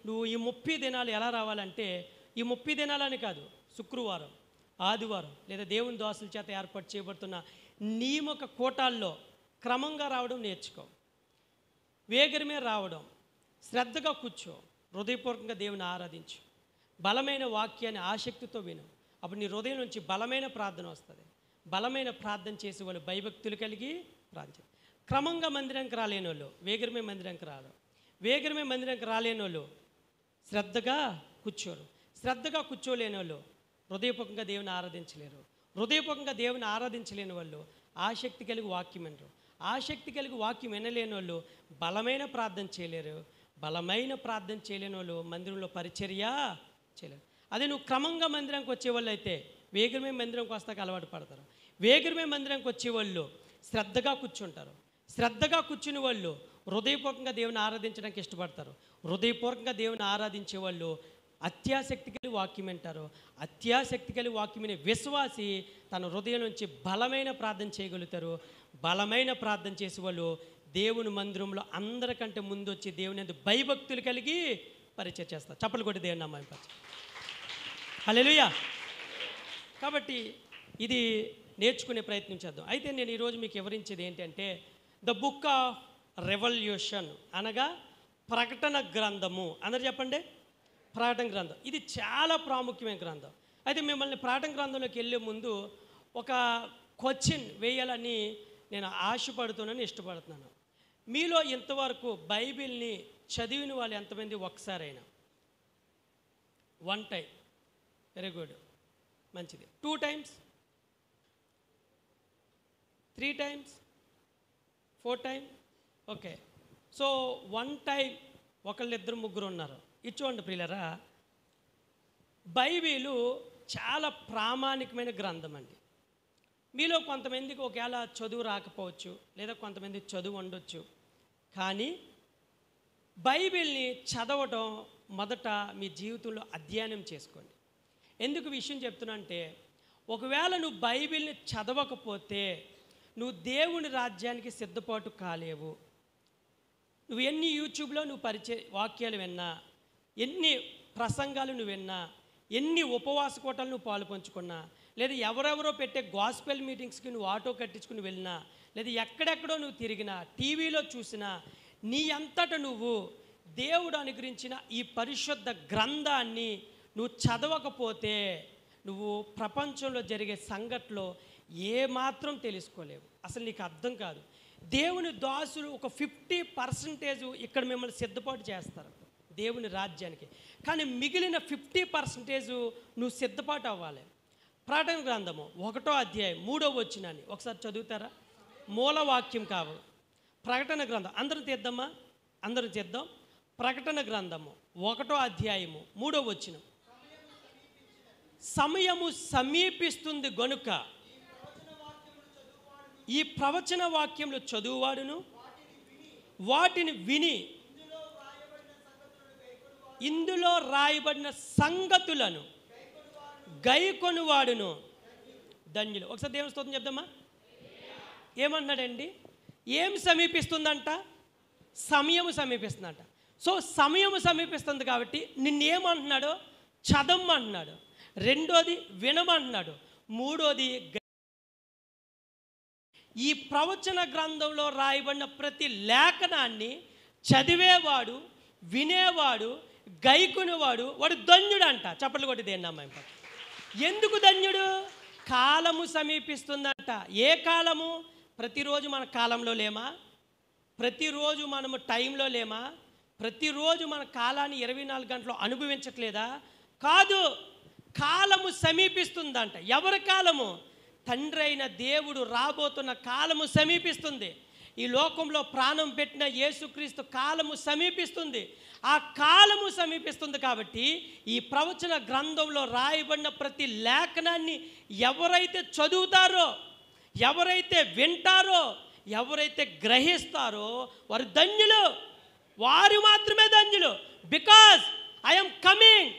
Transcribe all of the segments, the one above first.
నువ్వు ఈ 30 దినాలు ఎలా రావాలంటే, ఈ 30 దినాలని కాదు, శుక్రవారం, ఆదివారం లేదా దేవుని దోసల చేత ఏర్పాటు చేయబడుతున్న నియమక కూటాల్లో క్రమంగా రావడం నేర్చుకో. వేగరమే రావడం, శ్రద్ధగా కూర్చో, హృదయపూర్వకంగా దేవుని ఆరాధించు, బలమైన వాక్యాన్ని ఆసక్తితో విను. అప్పుడు నీ హృదయం నుంచి బలమైన ప్రార్థన వస్తుంది. బలమైన ప్రార్థన చేసే వాళ్ళు భయభక్తులు కలిగి ప్రార్థన. క్రమంగా మందిరానికి రాలేని వాళ్ళు వేగరమే మందిరానికి రారు. వేగరమే మందిరానికి రాలేని వాళ్ళు శ్రద్ధగా కూర్చోరు. శ్రద్ధగా కూర్చోలేని వాళ్ళు హృదయపూర్వకంగా దేవుని ఆరాధించలేరు. హృదయపూర్వకంగా దేవుని ఆరాధించలేని వాళ్ళు ఆసక్తి కలిగి వాక్యం వినరు. ఆసక్తి కలిగి వాక్యం వినలేని వాళ్ళు బలమైన ప్రార్థన చేయలేరు. బలమైన ప్రార్థన చేయలేని వాళ్ళు మందిరంలో పరిచర్య చేయలేరు. అదే నువ్వు క్రమంగా మందిరానికి వచ్చేవాళ్ళు అయితే వేగరమే మందిరంకి వస్తాక అలవాటు పడతారు. వేగరమే మందిరానికి వచ్చేవాళ్ళు శ్రద్ధగా కూర్చుంటారు. శ్రద్ధగా కూర్చుని వాళ్ళు హృదయపూర్వకంగా దేవుని ఆరాధించడానికి ఇష్టపడతారు. హృదయపూర్వకంగా దేవుని ఆరాధించే వాళ్ళు అత్యాసక్తి కలిగి వాక్యం వింటారు. అత్యాసక్తి కలిగి వాక్యం వినే విశ్వాసి తన హృదయం నుంచి బలమైన ప్రార్థన చేయగలుగుతారు. బలమైన ప్రార్థన చేసే వాళ్ళు దేవుని మందిరంలో అందరికంటే ముందు వచ్చి దేవుని యందు భయభక్తులు కలిగి పరిచయం చేస్తారు. చప్పలు కొట్టి దేవుని నామమున పరిచయం. హల్లెలూయా. కాబట్టి ఇది నేర్చుకునే ప్రయత్నం చేద్దాం. అయితే నేను ఈరోజు మీకు వివరించేది ఏంటంటే ద బుక్ ఆఫ్ రెవల్యూషన్, అనగా ప్రకటన గ్రంథము. అందరు చెప్పండి, ప్రకటన గ్రంథం. ఇది చాలా ప్రాముఖ్యమైన గ్రంథం. అయితే మిమ్మల్ని ప్రకటన గ్రంథంలోకి వెళ్ళే ముందు ఒక క్వశ్చన్ వేయాలని నేను ఆశపడుతున్నాను, ఇష్టపడుతున్నాను. మీలో ఇంతవరకు బైబిల్ని చదివిన వాళ్ళు ఎంతమంది ఒకసారైనా? 1 టైం, వెరీ గుడ్, మంచిది. 2 times, 3 times, 4 time, okay. So 1 time ఒకళ్ళు, ఇద్దరు, ముగ్గురు ఉన్నారు. ఇచ్చోండి ప్రియులరా, బైబిలు చాలా ప్రామాణికమైన గ్రంథం అండి. మీలో కొంతమందికి ఒకవేళ చదువు రాకపోవచ్చు, లేదా కొంతమంది చదువు ఉండొచ్చు. కానీ బైబిల్ని చదవటం మొదట మీ జీవితంలో అధ్యయనం చేసుకోండి. ఎందుకు విషయం చెప్తున్నా అంటే, ఒకవేళ నువ్వు బైబిల్ని చదవకపోతే నువ్వు దేవుని రాజ్యానికి సిద్ధపాటు కాలేవు. నువ్వు ఎన్ని యూట్యూబ్లో నువ్వు వాక్యాలు విన్నా, ఎన్ని ప్రసంగాలు నువ్వు విన్నా, ఎన్ని ఉపవాస కోటలు నువ్వు పాలు పంచుకున్నా, లేదా ఎవరెవరో పెట్టే గాస్పెల్ మీటింగ్స్కి నువ్వు ఆటో కట్టించుకుని వెళ్ళినా, లేదా ఎక్కడెక్కడో నువ్వు తిరిగినా, టీవీలో చూసినా, నీ అంతటా నువ్వు దేవుడు అనుగ్రహించిన ఈ పరిశుద్ధ గ్రంథాన్ని నువ్వు చదవకపోతే నువ్వు ప్రపంచంలో జరిగే సంఘటనలో ఏమాత్రం తెలుసుకోలేవు. అసలు నీకు అర్థం కాదు. దేవుని దాసులు ఒక 50% ఇక్కడ మిమ్మల్ని సిద్ధపాటు చేస్తారు దేవుని రాజ్యానికి. కానీ మిగిలిన 50% నువ్వు సిద్ధపాటు అవ్వాలి. ప్రకటన గ్రంథము 1వ అధ్యాయం 3వ వచనాన్ని ఒకసారి చదువుతారా? మూలవాక్యం కావాలి. ప్రకటన గ్రంథం అందరం తీద్దామా? అందరం చేద్దాం. ప్రకటన గ్రంథము 1వ అధ్యాయము 3వ వచనం. సమయము సమీపిస్తుంది గనుక ఈ ప్రవచన వాక్యములు చదువువాడును వాటిని విని ఇందులో రాయబడిన సంగతులను గైకొనువాడును ధన్యులు. ఒకసారి దేవుని స్తోత్రం చెప్దామా? ఏమన్నాడండి? ఏం సమీపిస్తుందంట? సమయము సమీపిస్తుందంట. సో సమయము సమీపిస్తుంది కాబట్టి నిన్నేమంటున్నాడు? చదవమంటున్నాడు. రెండోది వినమంటున్నాడు. మూడోది ఈ ప్రవచన గ్రంథంలో రాయబడిన ప్రతి లేఖనాన్ని చదివేవాడు, వినేవాడు, గైకునేవాడు వాడు ధన్యుడు అంట. చప్పట్లు కొట్టి దేని నామమున. ఎందుకు ధన్యుడు? కాలము సమీపిస్తుందంట. ఏ కాలము? ప్రతిరోజు మన కాలంలో లేమా? ప్రతిరోజు మనము టైంలో లేమా? ప్రతిరోజు మన కాలాన్ని 24 గంటలు అనుభవించట్లేదా? కాదు, కాలము సమీపిస్తుందంట. ఎవరి కాలము? తండ్రి అయిన దేవుడు రాబోతున్న కాలము సమీపిస్తుంది. ఈ లోకంలో ప్రాణం పెట్టిన యేసుక్రీస్తు కాలము సమీపిస్తుంది. ఆ కాలము సమీపిస్తుంది కాబట్టి ఈ ప్రవచన గ్రంథంలో రాయబడిన ప్రతి లేఖనాన్ని ఎవరైతే చదువుతారో, ఎవరైతే వింటారో, ఎవరైతే గ్రహిస్తారో వారు ధన్యులు. వారు మాత్రమే ధన్యులు. బికాజ్ ఐఎమ్ కమింగ్,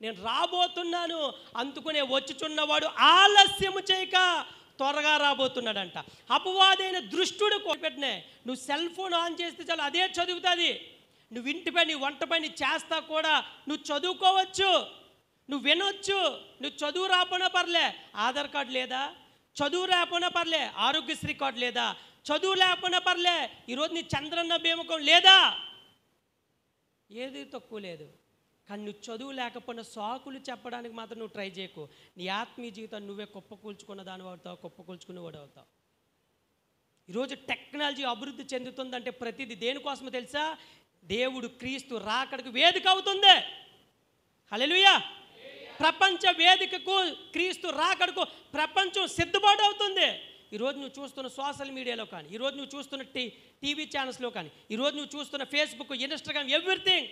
నేను రాబోతున్నాను అందుకునే వచ్చుచున్నవాడు ఆలస్యము చేయక త్వరగా రాబోతున్నాడంట. అపవాదైన దృష్టుడు పెట్టినే నువ్వు సెల్ ఫోన్ ఆన్ చేస్తే చాలు అదే చదువుతుంది. నువ్వు ఇంటిపై నీ వంట పని చేస్తా కూడా నువ్వు చదువుకోవచ్చు, నువ్వు వినొచ్చు. నువ్వు చదువు రాకపోయినా పర్లే, ఆధార్ కార్డు లేదా? చదువు రాకపోయినా పర్లే, ఆరోగ్యశ్రీ కార్డు లేదా? చదువు లేకపోయినా పర్లే, ఈరోజు నీ చంద్రన్న బీమకం లేదా? ఏది తక్కువ లేదు. కానీ నువ్వు చదువు లేకపోయినా సాకులు చెప్పడానికి మాత్రం నువ్వు ట్రై చేయకు. నీ ఆత్మీయ జీవితాన్ని నువ్వే కుప్పకూల్చుకున్న దాని అవుతావు, కుప్పకూల్చుకునేవాడు అవుతావు. ఈరోజు టెక్నాలజీ అభివృద్ధి చెందుతుందంటే ప్రతిదీ దేనికోసమో తెలుసా? దేవుడు క్రీస్తు రాకడకు వేదిక అవుతుంది. హల్లెలూయా. ప్రపంచ వేదికకు క్రీస్తు రాకడకు ప్రపంచం సిద్ధపాటు అవుతుంది. ఈరోజు నువ్వు చూస్తున్న సోషల్ మీడియాలో కానీ, ఈరోజు నువ్వు చూస్తున్న టీవీ ఛానల్స్లో కానీ, ఈరోజు నువ్వు చూస్తున్న ఫేస్బుక్, ఇన్స్టాగ్రామ్, ఎవ్రీథింగ్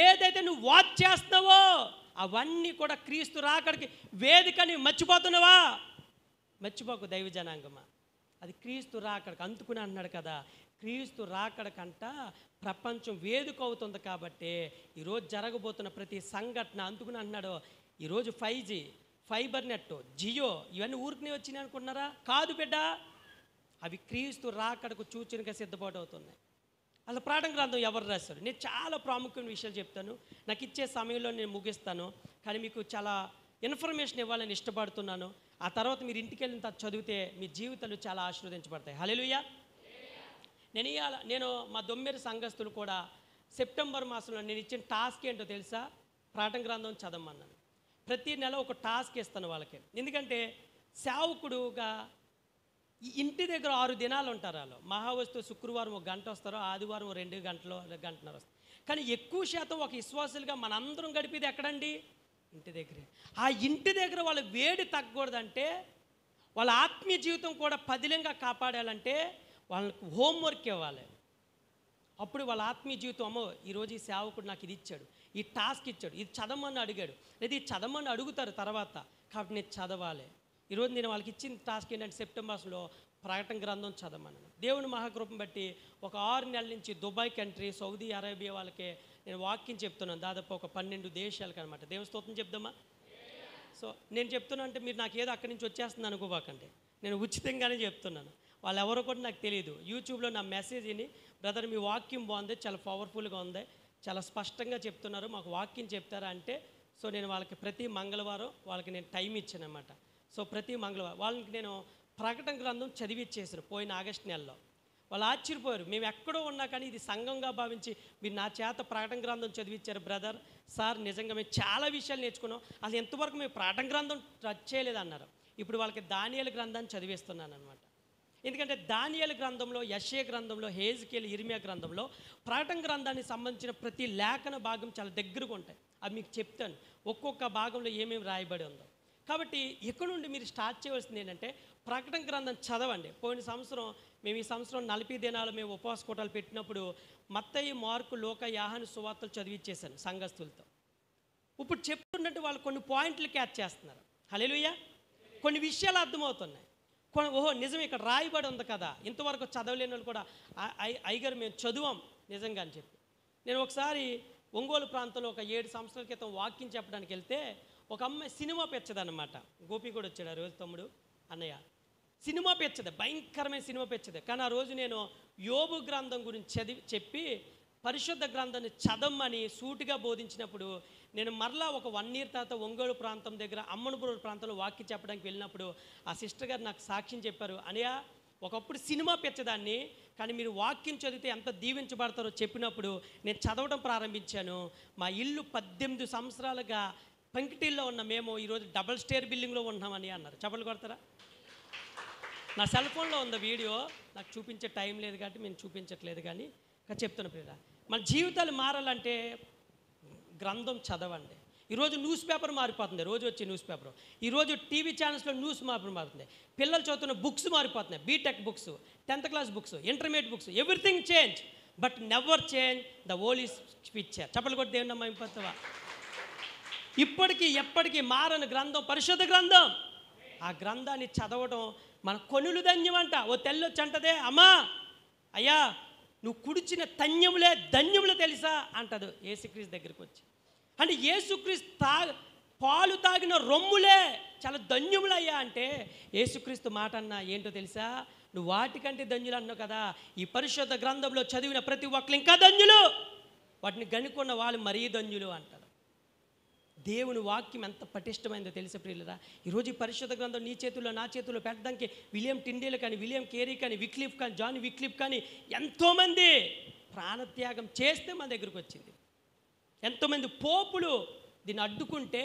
ఏదైతే నువ్వు వాచ్ చేస్తున్నావో అవన్నీ కూడా క్రీస్తు రాకడికి వేదికని మర్చిపోతున్నావా? మర్చిపోకు దైవ జనాంగమా. అది క్రీస్తు రాకడకు అందుకుని అన్నాడు కదా. క్రీస్తు రాకడకంట ప్రపంచం వేదిక అవుతుంది. కాబట్టి ఈరోజు జరగబోతున్న ప్రతి సంఘటన అందుకుని అన్నాడు. ఈరోజు 5G, ఫైబర్ నెట్, జియో ఇవన్నీ ఊరికి వచ్చినాయి అనుకున్నారా? కాదు బిడ్డ, అవి క్రీస్తు రాకడకు సూచనగా సిద్ధపాటు అవుతున్నాయి. అసలు ప్రకటన గ్రంథం ఎవరు రాశారు? నేను చాలా ప్రాముఖ్యమైన విషయాలు చెప్తాను, నాకు ఇచ్చే సమయంలో నేను ముగిస్తాను. కానీ మీకు చాలా ఇన్ఫర్మేషన్ ఇవ్వాలని ఇష్టపడుతున్నాను. ఆ తర్వాత మీరు ఇంటికి వెళ్ళిన తర్వాత చదివితే మీ జీవితాలు చాలా ఆశీర్వదించబడతాయి. హల్లెలూయా. నేను మా దొమ్మెరి సంఘస్థులు కూడా సెప్టెంబర్ మాసంలో నేను ఇచ్చిన టాస్క్ ఏంటో తెలుసా? ప్రకటన గ్రంథం చదవమన్నాను. ప్రతి నెల ఒక టాస్క్ ఇస్తాను వాళ్ళకి. ఎందుకంటే సేవకుడుగా ఇంటి దగ్గర 6 దినాలు ఉంటారు. వాళ్ళు మహావస్తు శుక్రవారం 1 గంట వస్తారో, ఆదివారం 2 గంటలు 2.5 వస్తారు. కానీ ఎక్కువ శాతం ఒక విశ్వాసులుగా మనందరం గడిపేది ఎక్కడండి? ఇంటి దగ్గరే. ఆ ఇంటి దగ్గర వాళ్ళ వేడి తగ్గకూడదంటే, వాళ్ళ ఆత్మీయ జీవితం కూడా పదిలంగా కాపాడాలంటే వాళ్ళకు హోంవర్క్ ఇవ్వాలి. అప్పుడు వాళ్ళ ఆత్మీయ జీవితం, అమ్మో ఈరోజు ఈ సేవకుడు నాకు ఇది ఇచ్చాడు, ఈ టాస్క్ ఇచ్చాడు, ఇది చదవమని అడిగాడు, లేదా ఇది చదవమని అడుగుతారు తర్వాత, కాబట్టి నేను చదవాలి. ఈరోజు నేను వాళ్ళకి ఇచ్చిన టాస్క్ ఏంటంటే సెప్టెంబర్లో ప్రకటన గ్రంథం చదవమన్నాను. దేవుని మహాకృపను బట్టి ఒక 6 నెలల నుంచి దుబాయ్ కంట్రీ, సౌదీ అరేబియా వాళ్ళకే నేను వాక్యం చెప్తున్నాను. దాదాపు ఒక 12 దేశాలకు అనమాట. దేవుని స్తోత్రం చెప్దామా? సో నేను చెప్తున్నా అంటే మీరు నాకు ఏదో అక్కడి నుంచి వచ్చేస్తుంది అనుకోబాకండి. నేను ఉచితంగానే చెప్తున్నాను. వాళ్ళు ఎవరో కూడా నాకు తెలియదు. యూట్యూబ్లో నా మెసేజ్ విని, బ్రదర్ మీ వాక్యం బాగుంది, చాలా పవర్ఫుల్గా ఉంది, చాలా స్పష్టంగా చెప్తున్నారు, మాకు వాక్యం చెప్తారా అంటే, సో నేను వాళ్ళకి ప్రతి మంగళవారం వాళ్ళకి నేను టైం ఇచ్చాను అన్నమాట. సో ప్రతి మంగళవారం వాళ్ళకి నేను ప్రకటన గ్రంథం చదివిచ్చేసాను పోయిన ఆగస్టు నెలలో. వాళ్ళు ఆశ్చర్యపోయారు. మేము ఎక్కడో ఉన్నా కానీ ఇది సంఘంగా భావించి మీరు నా చేత ప్రకటన గ్రంథం చదివించారు బ్రదర్. సార్ నిజంగా మేము చాలా విషయాలు నేర్చుకున్నాం, అసలు ఎంతవరకు మేము ప్రకటన గ్రంథం టచ్ చేయలేదు అన్నారు. ఇప్పుడు వాళ్ళకి దానియేలు గ్రంథాన్ని చదివిస్తున్నాను అనమాట. ఎందుకంటే దానియేలు గ్రంథంలో, యెషయా గ్రంథంలో, హెజ్కేలు, ఇర్మియా గ్రంథంలో ప్రకటన గ్రంథానికి సంబంధించిన ప్రతి లేఖన భాగం చాలా దగ్గరగా ఉంటాయి. అవి మీకు చెప్తాను ఒక్కొక్క భాగంలో ఏమేమి రాయబడి ఉందో. కాబట్టి ఇక్కడ నుండి మీరు స్టార్ట్ చేయవలసింది ఏంటంటే ప్రకటన గ్రంథం చదవండి. పోయిన సంవత్సరం మేము ఈ సంవత్సరం 40 దినాలు మేము ఉపవాస కూటాలు పెట్టినప్పుడు మత్తయి, మార్కు, లూకా, యోహాను సువార్తలు చదివిచ్చేసాను సంఘస్థులతో. ఇప్పుడు చెప్తున్నట్టు వాళ్ళు కొన్ని పాయింట్లు క్యాచ్ చేస్తున్నారు. హల్లెలూయా. కొన్ని విషయాలు అర్థమవుతున్నాయి. ఓహో నిజం ఇక్కడ రాయబడి ఉంది కదా, ఇంతవరకు చదవలేని వాళ్ళు కూడా అయ్యగారు మేము చదువాం నిజంగా అని చెప్పి. నేను ఒకసారి ఒంగోలు ప్రాంతంలో ఒక 7 సంవత్సరాల క్రితం వాక్యం చెప్పడానికి వెళ్తే ఒక అమ్మాయి సినిమా పెచ్చదన్నమాట. గోపి కూడా వచ్చాడు ఆ రోజు, తమ్ముడు అన్నయ్య. సినిమా పెచ్చది, భయంకరమైన సినిమా పెచ్చది. కానీ ఆ రోజు నేను యోబు గ్రంథం గురించి చెప్పి పరిశుద్ధ గ్రంథాన్ని చదవమని సూటిగా బోధించినప్పుడు, నేను మరలా ఒక 1 year తర్వాత ఒంగోలు ప్రాంతం దగ్గర అమ్మనపూర్ ప్రాంతంలో వాక్యం చెప్పడానికి వెళ్ళినప్పుడు ఆ సిస్టర్ గారు నాకు సాక్ష్యం చెప్పారు. అనయ్య ఒకప్పుడు సినిమా పెచ్చదాన్ని, కానీ మీరు వాక్యం చదివితే ఎంత దీవించబడతారో చెప్పినప్పుడు నేను చదవడం ప్రారంభించాను. మా ఇల్లు 18 సంవత్సరాలుగా పెంకిటిల్లో ఉన్న మేము ఈరోజు డబుల్ స్టేర్ బిల్డింగ్లో ఉన్నామని అన్నారు. చప్పట్లు కొడతారా? నా సెల్ ఫోన్లో ఉంది వీడియో, నాకు చూపించే టైం లేదు కాబట్టి నేను చూపించట్లేదు. కానీ చెప్తున్నా ప్రియులా, మన జీవితాలు మారాలంటే గ్రంథం చదవండి. ఈరోజు న్యూస్ పేపర్ మారిపోతుంది, రోజు వచ్చే న్యూస్ పేపర్. ఈరోజు టీవీ ఛానల్స్లో న్యూస్ మారుతుంది. పిల్లలు చదువుతున్న బుక్స్ మారిపోతున్నాయి. BTech books, 10th class books, intermediate books, everything change but never change the holy scripture. చప్పట్లు కొట్టి దేవుని నమ్మ ఇంపత్తవా. ఇప్పటికీ ఎప్పటికీ మారని గ్రంథం పరిశుద్ధ గ్రంథం. ఆ గ్రంథాన్ని చదవడం మన కొనులు ధన్యం అంట. ఓ తెల్లొచ్చి అంటదే, అమ్మా అయ్యా నువ్వు కుడిచిన ధన్యములే ధన్యములు తెలుసా అంటదు యేసుక్రీస్తు దగ్గరికి వచ్చి. అంటే యేసుక్రీస్తు పాలు తాగిన రొమ్ములే చాలా ధన్యములయ్యా అంటే యేసుక్రీస్తు మాట అన్నా ఏంటో తెలుసా? నువ్వు వాటికంటే ధన్యులు అన్నావు కదా, ఈ పరిశుద్ధ గ్రంథంలో చదివిన ప్రతి ఒక్కరు ఇంకా ధన్యులు. వాటిని గనుక్కున్న వాళ్ళు మరీ ధన్యులు అంటారు. దేవుని వాక్యం ఎంత పటిష్టమైందో తెలిసే ప్రియులరా, ఈరోజు ఈ పరిశుద్ధ గ్రంథం నీ చేతుల్లో నా చేతుల్లో పెట్టడానికి విలియం టిండేల్ కానీ, విలియం కేరీ కానీ, విక్లిఫ్ కానీ, జాన్ విక్లిఫ్ కానీ ఎంతోమంది ప్రాణత్యాగం చేస్తే మన దగ్గరకు వచ్చింది. ఎంతోమంది పోపులు దీన్ని అడ్డుకుంటే,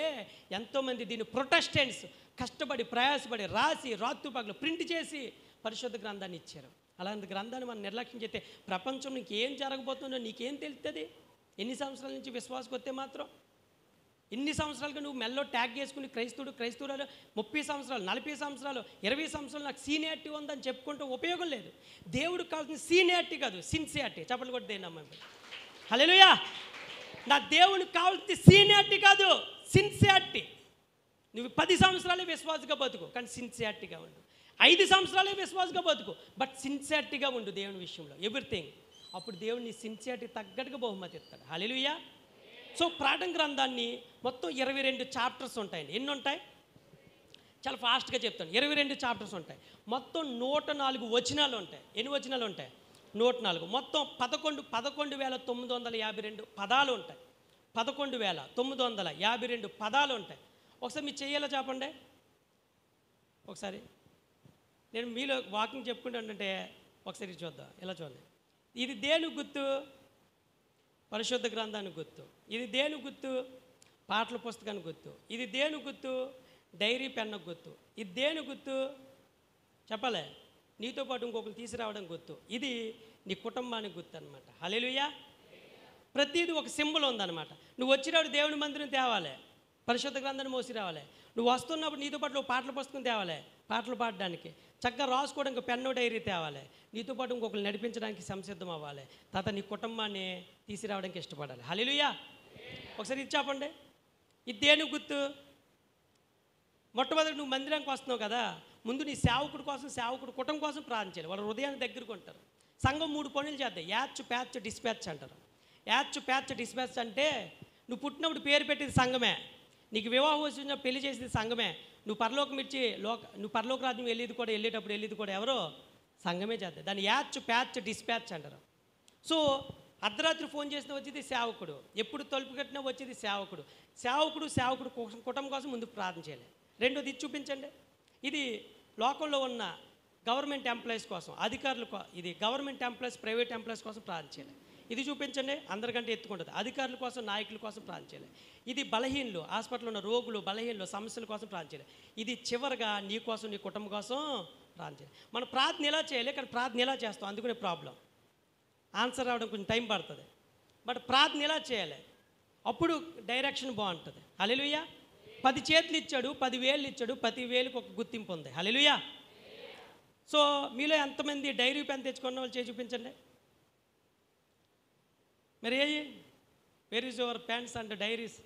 ఎంతోమంది దీన్ని ప్రొటెస్టెంట్స్ కష్టపడి ప్రయాసపడి రాసి రాత్రుపగలు ప్రింట్ చేసి పరిశుద్ధ గ్రంథాన్ని ఇచ్చారు. అలాంటి గ్రంథాన్ని మనం నిర్లక్ష్యం చేస్తే ప్రపంచం నీకేం జరగబోతుందో నీకేం తెలుస్తుంది? ఎన్ని సంవత్సరాల నుంచి విశ్వాసకు వస్తే మాత్రం, ఎన్ని సంవత్సరాలుగా నువ్వు మెల్లో ట్యాగ్ చేసుకుని క్రైస్తవురాలు 30 సంవత్సరాలు 40 సంవత్సరాలు 20 సంవత్సరాలు నాకు సీనియారిటీ ఉందని చెప్పుకుంటూ ఉపయోగం లేదు. దేవుడికి కావాల్సిన సీనియారిటీ కాదు, సిన్సియారిటీ. చప్పట్లు కొట్టి దేనమ్మా. హల్లెలూయా. నా దేవునికి కావాల్సిన సీనియారిటీ కాదు, సిన్సియారిటీ. నువ్వు 10 సంవత్సరాలే విశ్వాసగా బతుకు, కానీ సిన్సియారిటీగా ఉండు. 5 సంవత్సరాలే విశ్వాసగా బతుకు, బట్ సిన్సియారిటీగా ఉండు దేవుని విషయంలో, ఎవ్రీథింగ్. అప్పుడు దేవుడు నీ సిన్సియారిటీ తగ్గట్టుగా బహుమతి ఇస్తాడు. హల్లెలూయా. సో ప్రకటన గ్రంథాన్ని మొత్తం 22 చాప్టర్స్ ఉంటాయండి. ఎన్ని ఉంటాయి? చాలా ఫాస్ట్గా చెప్తాను. 22 చాప్టర్స్ ఉంటాయి. మొత్తం 104 వచనాలు ఉంటాయి. ఎన్ని వచనాలు ఉంటాయి? 104. మొత్తం 11,952 పదాలు ఉంటాయి. 11,952 పదాలు ఉంటాయి. ఒకసారి మీరు చెయ్యాలో చెప్పండి. ఒకసారి నేను మీలో వాకింగ్ చెప్పుకుంటానంటే ఒకసారి చూద్దాం. ఇలా చూడండి. ఇది దేని గుర్తు? పరిశుద్ధ గ్రంథానికి గుర్తు. ఇది దేని గుర్తు? పాటల పుస్తకానికి గుర్తు. ఇది దేని గుర్తు? డైరీ పెన్నుకు గుర్తు. ఇది దేని గుర్తు? చెప్పలే. నీతో పాటు ఇంకొకరు తీసుకురావడం గుర్తు. ఇది నీ కుటుంబానికి గుర్తు అనమాట. హల్లెలూయా. ప్రతిదీ ఒక సింబల్ ఉందన్నమాట. నువ్వు వచ్చినప్పుడు దేవుని మందిరం తేవాలి, పరిశుద్ధ గ్రంథాన్ని మోసి రావాలి. నువ్వు వస్తున్నప్పుడు నీతో పాటు పాటల పుస్తకం తేవాలి, పాటలు పాడడానికి. చక్కగా రాసుకోవడానికి పెన్ను డైరీ తేవాలి. నీతో పాటు ఇంకొకరు నడిపించడానికి సంసిద్ధం అవ్వాలి. తర్వాత నీ కుటుంబాన్ని తీసుకురావడానికి ఇష్టపడాలి. హల్లెలూయా. ఒకసారి ఇది చెప్పండి. ఇది దేని గుర్తు? మొట్టమొదటి నువ్వు మందిరానికి వస్తున్నావు కదా, ముందు నీ సేవకుడి కోసం, సేవకుడి కుటుంబం కోసం ప్రార్థన చేయాలి. వాళ్ళ హృదయాన్ని దగ్గరకు ఉంటారు. సంఘం 3 పనులు చేద్దాం. యాచ్, ప్యాచ్, డిస్పాచ్ అంటారు. యాచ్, ప్యాచ్, డిస్పాచ్ అంటే నువ్వు పుట్టినప్పుడు పేరు పెట్టేది సంఘమే, నీకు వివాహం వచ్చిన పెళ్లి చేసేది సంఘమే, నువ్వు పరలోక రాజ్యం వెళ్ళేటప్పుడు కూడా ఎవరో సంఘమే చేద్దాం. దాన్ని యాచ్, ప్యాచ్, డిస్పాచ్ అంటారు. సో అర్ధరాత్రి ఫోన్ చేసినా వచ్చేది సేవకుడు, ఎప్పుడు తలుపు కట్టినా వచ్చేది సేవకుడు. సేవకుడు కుటుంబం కోసం ముందు ప్రార్థన చేయాలి. రెండోది ఇది చూపించండి. ఇది లోకంలో ఉన్న గవర్నమెంట్ ఎంప్లాయీస్ కోసం, ఇది గవర్నమెంట్ ఎంప్లాయీస్, ప్రైవేట్ ఎంప్లాయీస్ కోసం ప్రార్థన చేయాలి. ఇది చూపించండి. అందరికంటే ఎత్తుకుంటుంది. అధికారుల కోసం, నాయకుల కోసం ప్రార్థన చేయాలి. ఇది బలహీనులు, హాస్పిటల్లో ఉన్న రోగులు, బలహీనులు, సమస్యల కోసం ప్రార్థన చేయాలి. ఇది చివరిగా నీ కోసం, నీ కుటుంబం కోసం ప్రార్థన చేయాలి. మనం ప్రార్థన ఎలా చేయాలి, కానీ ప్రార్థన ఎలా చేస్తాం, అందుకునే ప్రాబ్లం. ఆన్సర్ రావడం కొంచెం టైం పడుతుంది, బట్ ప్రార్థన ఎలా చేయాలి, అప్పుడు డైరెక్షన్ బాగుంటుంది. హల్లెలూయా. 10 చేతులు ఇచ్చాడు, 10 వేళ్ళు ఇచ్చాడు, ప్రతి వేలుకి ఒక గుర్తింపు ఉంది. హల్లెలూయా. సో మీలో ఎంతమంది డైరీ పెన్ తెచ్చుకున్న వాళ్ళు చేసి చూపించండి. మరి where is your pens and diaries?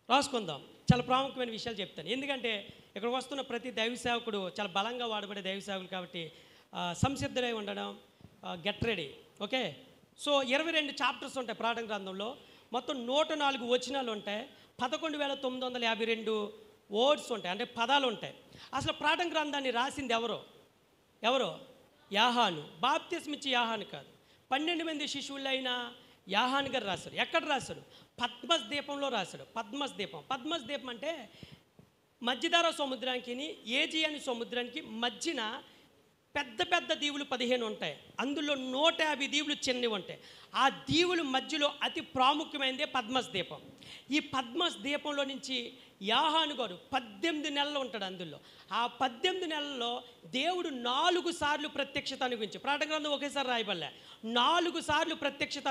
రాసుకుందాం. చాలా ప్రాముఖ్యమైన విషయాలు చెప్తాను. ఎందుకంటే ఇక్కడికి వస్తున్న ప్రతి దైవ సేవకుడు చాలా బలంగా వాడబడే దైవ సేవకులు కాబట్టి సంసిద్ధులై ఉండడం, get ready. Okay. So 22 chapters ఉంటాయి ప్రకటన గ్రంథంలో. మొత్తం 104 వచనాలు ఉంటాయి. 11,952 వర్డ్స్ ఉంటాయి, అంటే పదాలు ఉంటాయి. అసలు ప్రకటన గ్రంథాన్ని రాసింది ఎవరో? యాహాను. బాప్తిస్మిచ్చి యాహాను కాదు, 12 మంది శిష్యులైన యాహాను గారు రాశారు. ఎక్కడ రాశారు? పద్మస్ ద్వీపంలో రాశాడు. పద్మస్ ద్వీపం అంటే మధ్యధరా సముద్రానికి, ఏజియన్ సముద్రానికి మధ్యన పెద్ద పెద్ద దీవులు 15 ఉంటాయి. అందులో 150 దీవులు చిన్నవి ఉంటాయి. ఆ దీవుల మధ్యలో అతి ప్రాముఖ్యమైనదే పద్మస్ ద్వీపం. ఈ పద్మస్ ద్వీపంలో నుంచి యాహాను గారు 18 నెలలు ఉంటాడు. అందులో ఆ 18 నెలల్లో దేవుడు 4 సార్లు ప్రత్యక్షత అనుగ్రహించి, ప్రకటన గ్రంథం ఒకేసారి రాయబడలే, 4 సార్లు ప్రత్యక్షత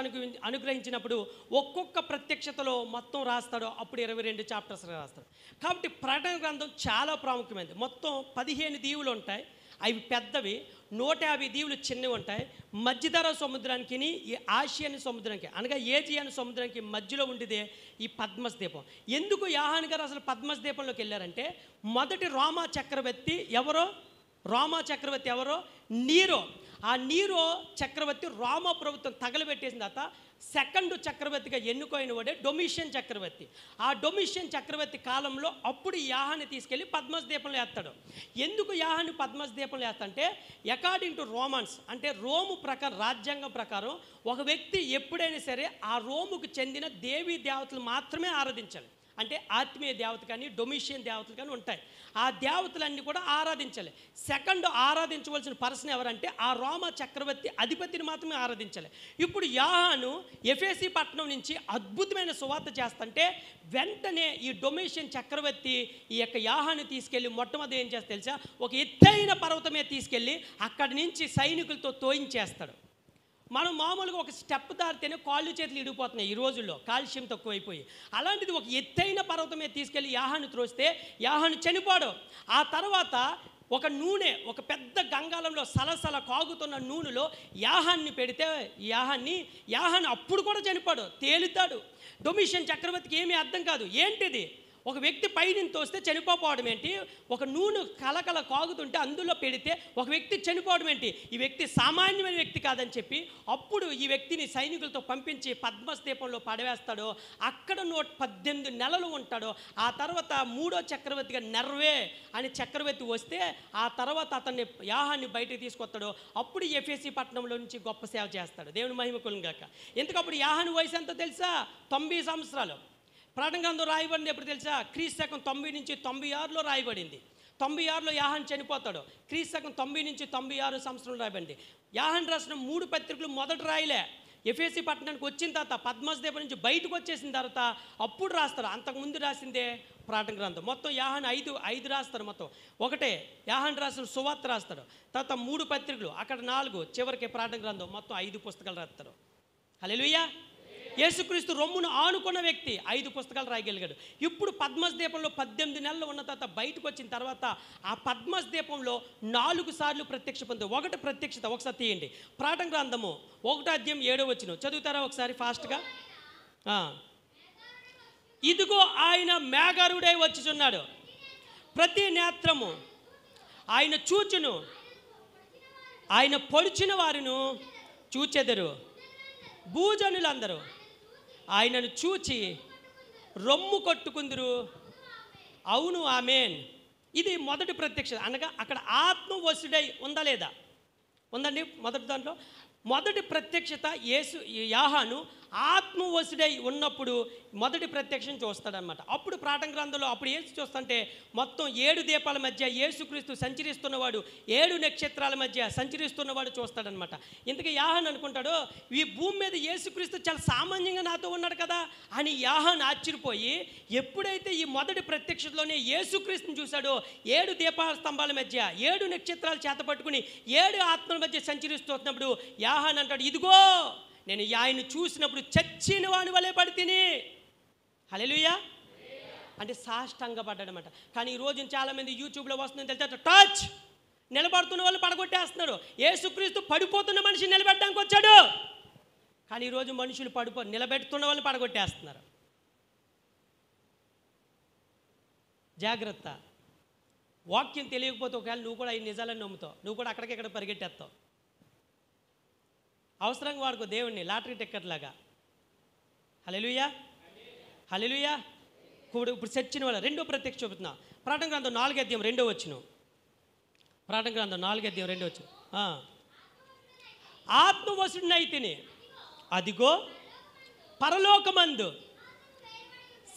అనుగ్రహించినప్పుడు ఒక్కొక్క ప్రత్యక్షతలో మొత్తం రాస్తాడు. అప్పుడు 22 చాప్టర్స్ రాస్తాడు. కాబట్టి ప్రకటన గ్రంథం చాలా ప్రాముఖ్యమైనది. మొత్తం 15 దీవులు ఉంటాయి, అవి పెద్దవి. 150 దీవులు చిన్నవి ఉంటాయి. మధ్యధరా సముద్రానికి, ఈ ఆసియన్ సముద్రానికి, అనగా ఏజియన్ సముద్రానికి మధ్యలో ఉండేదే ఈ పద్మస్ ద్వీపం. ఎందుకు యాహాను గారు అసలు పద్మస్ ద్వీపంలోకి వెళ్ళారంటే, మొదటి రోమా చక్రవర్తి ఎవరో రోమా చక్రవర్తి ఎవరో నీరో. ఆ నీరో చక్రవర్తి రోమా ప్రభుత్వం తగలబెట్టేసిన తర్వాత సెకండ్ చక్రవర్తిగా ఎన్నుకోయిన వాడే డొమిషియన్ చక్రవర్తి. ఆ డొమిషియన్ చక్రవర్తి కాలంలో అప్పుడు యాహాన్ని తీసుకెళ్ళి పద్మస్ దీపంలో వేస్తాడు. ఎందుకు యాహాన్ని పద్మస్ దీపంలో వేస్తంటే అకార్డింగ్ టు రోమన్స్, అంటే రోము ప్రకారం, రాజ్యాంగం ప్రకారం ఒక వ్యక్తి ఎప్పుడైనా సరే ఆ రోముకు చెందిన దేవీ దేవతలు మాత్రమే ఆరాధించాలి. అంటే ఆత్మీయ దేవత కానీ డొమిషియన్ దేవతలు కానీ ఉంటాయి. ఆ దేవతలన్నీ కూడా ఆరాధించాలి. సెకండ్ ఆరాధించవలసిన పర్సన్ ఎవరంటే ఆ రోమా చక్రవర్తి అధిపతిని మాత్రమే ఆరాధించాలి. ఇప్పుడు యాహాను ఎఫెసీ పట్టణం నుంచి అద్భుతమైన సువార్త చేస్తుంటే వెంటనే ఈ డొమిషియన్ చక్రవర్తి ఈ యొక్క యాహాను తీసుకెళ్ళి మొట్టమొదటి ఏం చేస్తే తెలుసా, ఒక ఎత్తైన పర్వతమే తీసుకెళ్ళి అక్కడి నుంచి సైనికులతో తోయించేస్తాడు. మనం మామూలుగా ఒక స్టెప్ దారితేనే కాళ్ళు చేతులు ఇడిగిపోతున్నాయి ఈ రోజుల్లో, కాల్షియం తక్కువైపోయి. అలాంటిది ఒక ఎత్తైన పర్వతమే తీసుకెళ్ళి యాహాను త్రోస్తే యాహాను చనిపోడు. ఆ తర్వాత ఒక నూనె, ఒక పెద్ద గంగాళంలో సలసల కాగుతున్న నూనెలో యాహాన్ని పెడితే యాహాన్ని అప్పుడు కూడా చనిపోడు, తేలుతాడు. డొమిషియన్ చక్రవర్తికి ఏమీ అర్థం కాదు. ఏంటిది, ఒక వ్యక్తి పైనుంచి వస్తే చనిపోవడం ఏంటి, ఒక నూనె కలకల కాగుతుంటే అందులో పెడితే ఒక వ్యక్తి చనిపోవడం ఏంటి, ఈ వ్యక్తి సామాన్యమైన వ్యక్తి కాదని చెప్పి అప్పుడు ఈ వ్యక్తిని సైనికులతో పంపించి పద్మస్తీపంలో పడవేస్తాడో. అక్కడ 118 నెలలు ఉంటాడో. ఆ తర్వాత మూడో చక్రవర్తిగా నెర్వే అని చక్రవర్తి వస్తే ఆ తర్వాత అతన్ని యాహాన్ని బయటకు తీసుకొస్తాడో. అప్పుడు ఎఫెసీ పట్టణంలో నుంచి గొప్ప సేవ చేస్తాడు. దేవుని మహిమ కలుగుగాక. ఎందుకప్పుడు యాహాను వయసు ఎంతో తెలుసా, 90 సంవత్సరాలు. ప్రకటన గ్రంథం రాయబడింది ఎప్పుడు తెలుసా, క్రీస్తు శకం 90 నుంచి 96లో రాయబడింది. 96లో యాహాను చనిపోతాడు. క్రీస్తు శకం 90 నుంచి 96 సంవత్సరంలో రాయబడింది. యాహాను రాసిన 3 పత్రికలు మొదట రాయలే. ఎఫెసీ పట్టణానికి వచ్చిన తర్వాత పద్మస్ దీపం నుంచి బయటకు వచ్చేసిన తర్వాత అప్పుడు రాస్తారు. అంతకుముందు రాసిందే ప్రకటన గ్రంథం. మొత్తం యాహాను 5 రాస్తారు. మొత్తం ఒకటే యాహాను రాసిన సువార్త రాస్తాడు. తర్వాత 3 పత్రికలు, అక్కడ 4, చివరికి ప్రకటన గ్రంథం, మొత్తం 5 పుస్తకాలు రాస్తారు. హల్లెలూయా. యేసుక్రీస్తు రొమ్మును ఆనుకున్న వ్యక్తి 5 పుస్తకాలు రాయగలిగాడు. ఇప్పుడు పద్మస్ దీపంలో 18 నెలలు ఉన్న తర్వాత బయటకు వచ్చిన తర్వాత ఆ పద్మస్ దీపంలో 4 సార్లు ప్రత్యక్ష పొంది. ఒకటి ప్రత్యక్షత, ఒకసారి తీయండి. ప్రకటన గ్రంథము 1:7 చదువుతారా ఒకసారి ఫాస్ట్గా. ఇదిగో ఆయన మేఘారుడై వచ్చుచున్నాడు, ప్రతి నేత్రము ఆయన చూచును, ఆయన పొడిచిన వారిను చూచెదరు, భూజనులందరూ ఆయనను చూచి రొమ్ము కొట్టుకుందురు. అవును, ఆమేన్. ఇది మొదటి ప్రత్యక్షత. అనగా అక్కడ ఆత్మవశుడై ఉందా లేదా, ఉందండి. మొదటి దాంట్లో మొదటి ప్రత్యక్షత యాహాను ఆత్మవశుడై ఉన్నప్పుడు మొదటి ప్రత్యక్షం చూస్తాడనమాట. అప్పుడు ప్రకటన గ్రంథంలో అప్పుడు ఏసు చూస్తుంటే మొత్తం 7 దీపాల మధ్య యేసుక్రీస్తు సంచరిస్తున్నవాడు, 7 నక్షత్రాల మధ్య సంచరిస్తున్నవాడు చూస్తాడనమాట. ఇంతకీ యాహాను అనుకుంటాడు, ఈ భూమి మీద యేసుక్రీస్తు చాలా సామాన్యంగా నాతో ఉన్నాడు కదా అని యాహాను ఆశ్చర్యపోయి ఎప్పుడైతే ఈ మొదటి ప్రత్యక్షతలోనే యేసుక్రీస్తుని చూశాడో 7 దీపాల స్తంభాల మధ్య 7 నక్షత్రాలు చేత పట్టుకుని 7 ఆత్మల మధ్య సంచరిస్తున్నప్పుడు యాహాను అంటాడు, ఇదిగో నేను ఆయన్ని చూసినప్పుడు చచ్చిన వాని వలె పడి తిని. హల్లెలూయా. అంటే సాష్టాంగపడ్డాడనమాట. కానీ ఈ రోజు చాలామంది యూట్యూబ్లో వస్తుందని తెలితే టచ్ నిలబడుతున్న వాళ్ళు పడగొట్టేస్తున్నాడు. యేసుక్రీస్తు పడిపోతున్న మనిషిని నిలబెట్టడానికి వచ్చాడు. కానీ ఈరోజు మనుషులు నిలబెడుతున్న వాళ్ళు పడగొట్టేస్తున్నారు. జాగ్రత్త. వాక్యం తెలియకపోతే ఒకవేళ నువ్వు కూడా ఈ నిజాలను నమ్ముతావు, నువ్వు కూడా అక్కడికి ఇక్కడ పరిగెట్టేస్తావు. అవసరంగా వాడుకో దేవుణ్ణి, లాటరీ టికెట్ లాగా. హల్లెలూయా, హల్లెలూయా. ఇప్పుడు చచ్చిన వాళ్ళ రెండో ప్రత్యక్ష చూపుతున్నా. ప్రకటన గ్రంథం 4:2. ప్రకటన గ్రంథం 4:2. ఆత్మవశుడినైతిని, అదిగో పరలోకమందు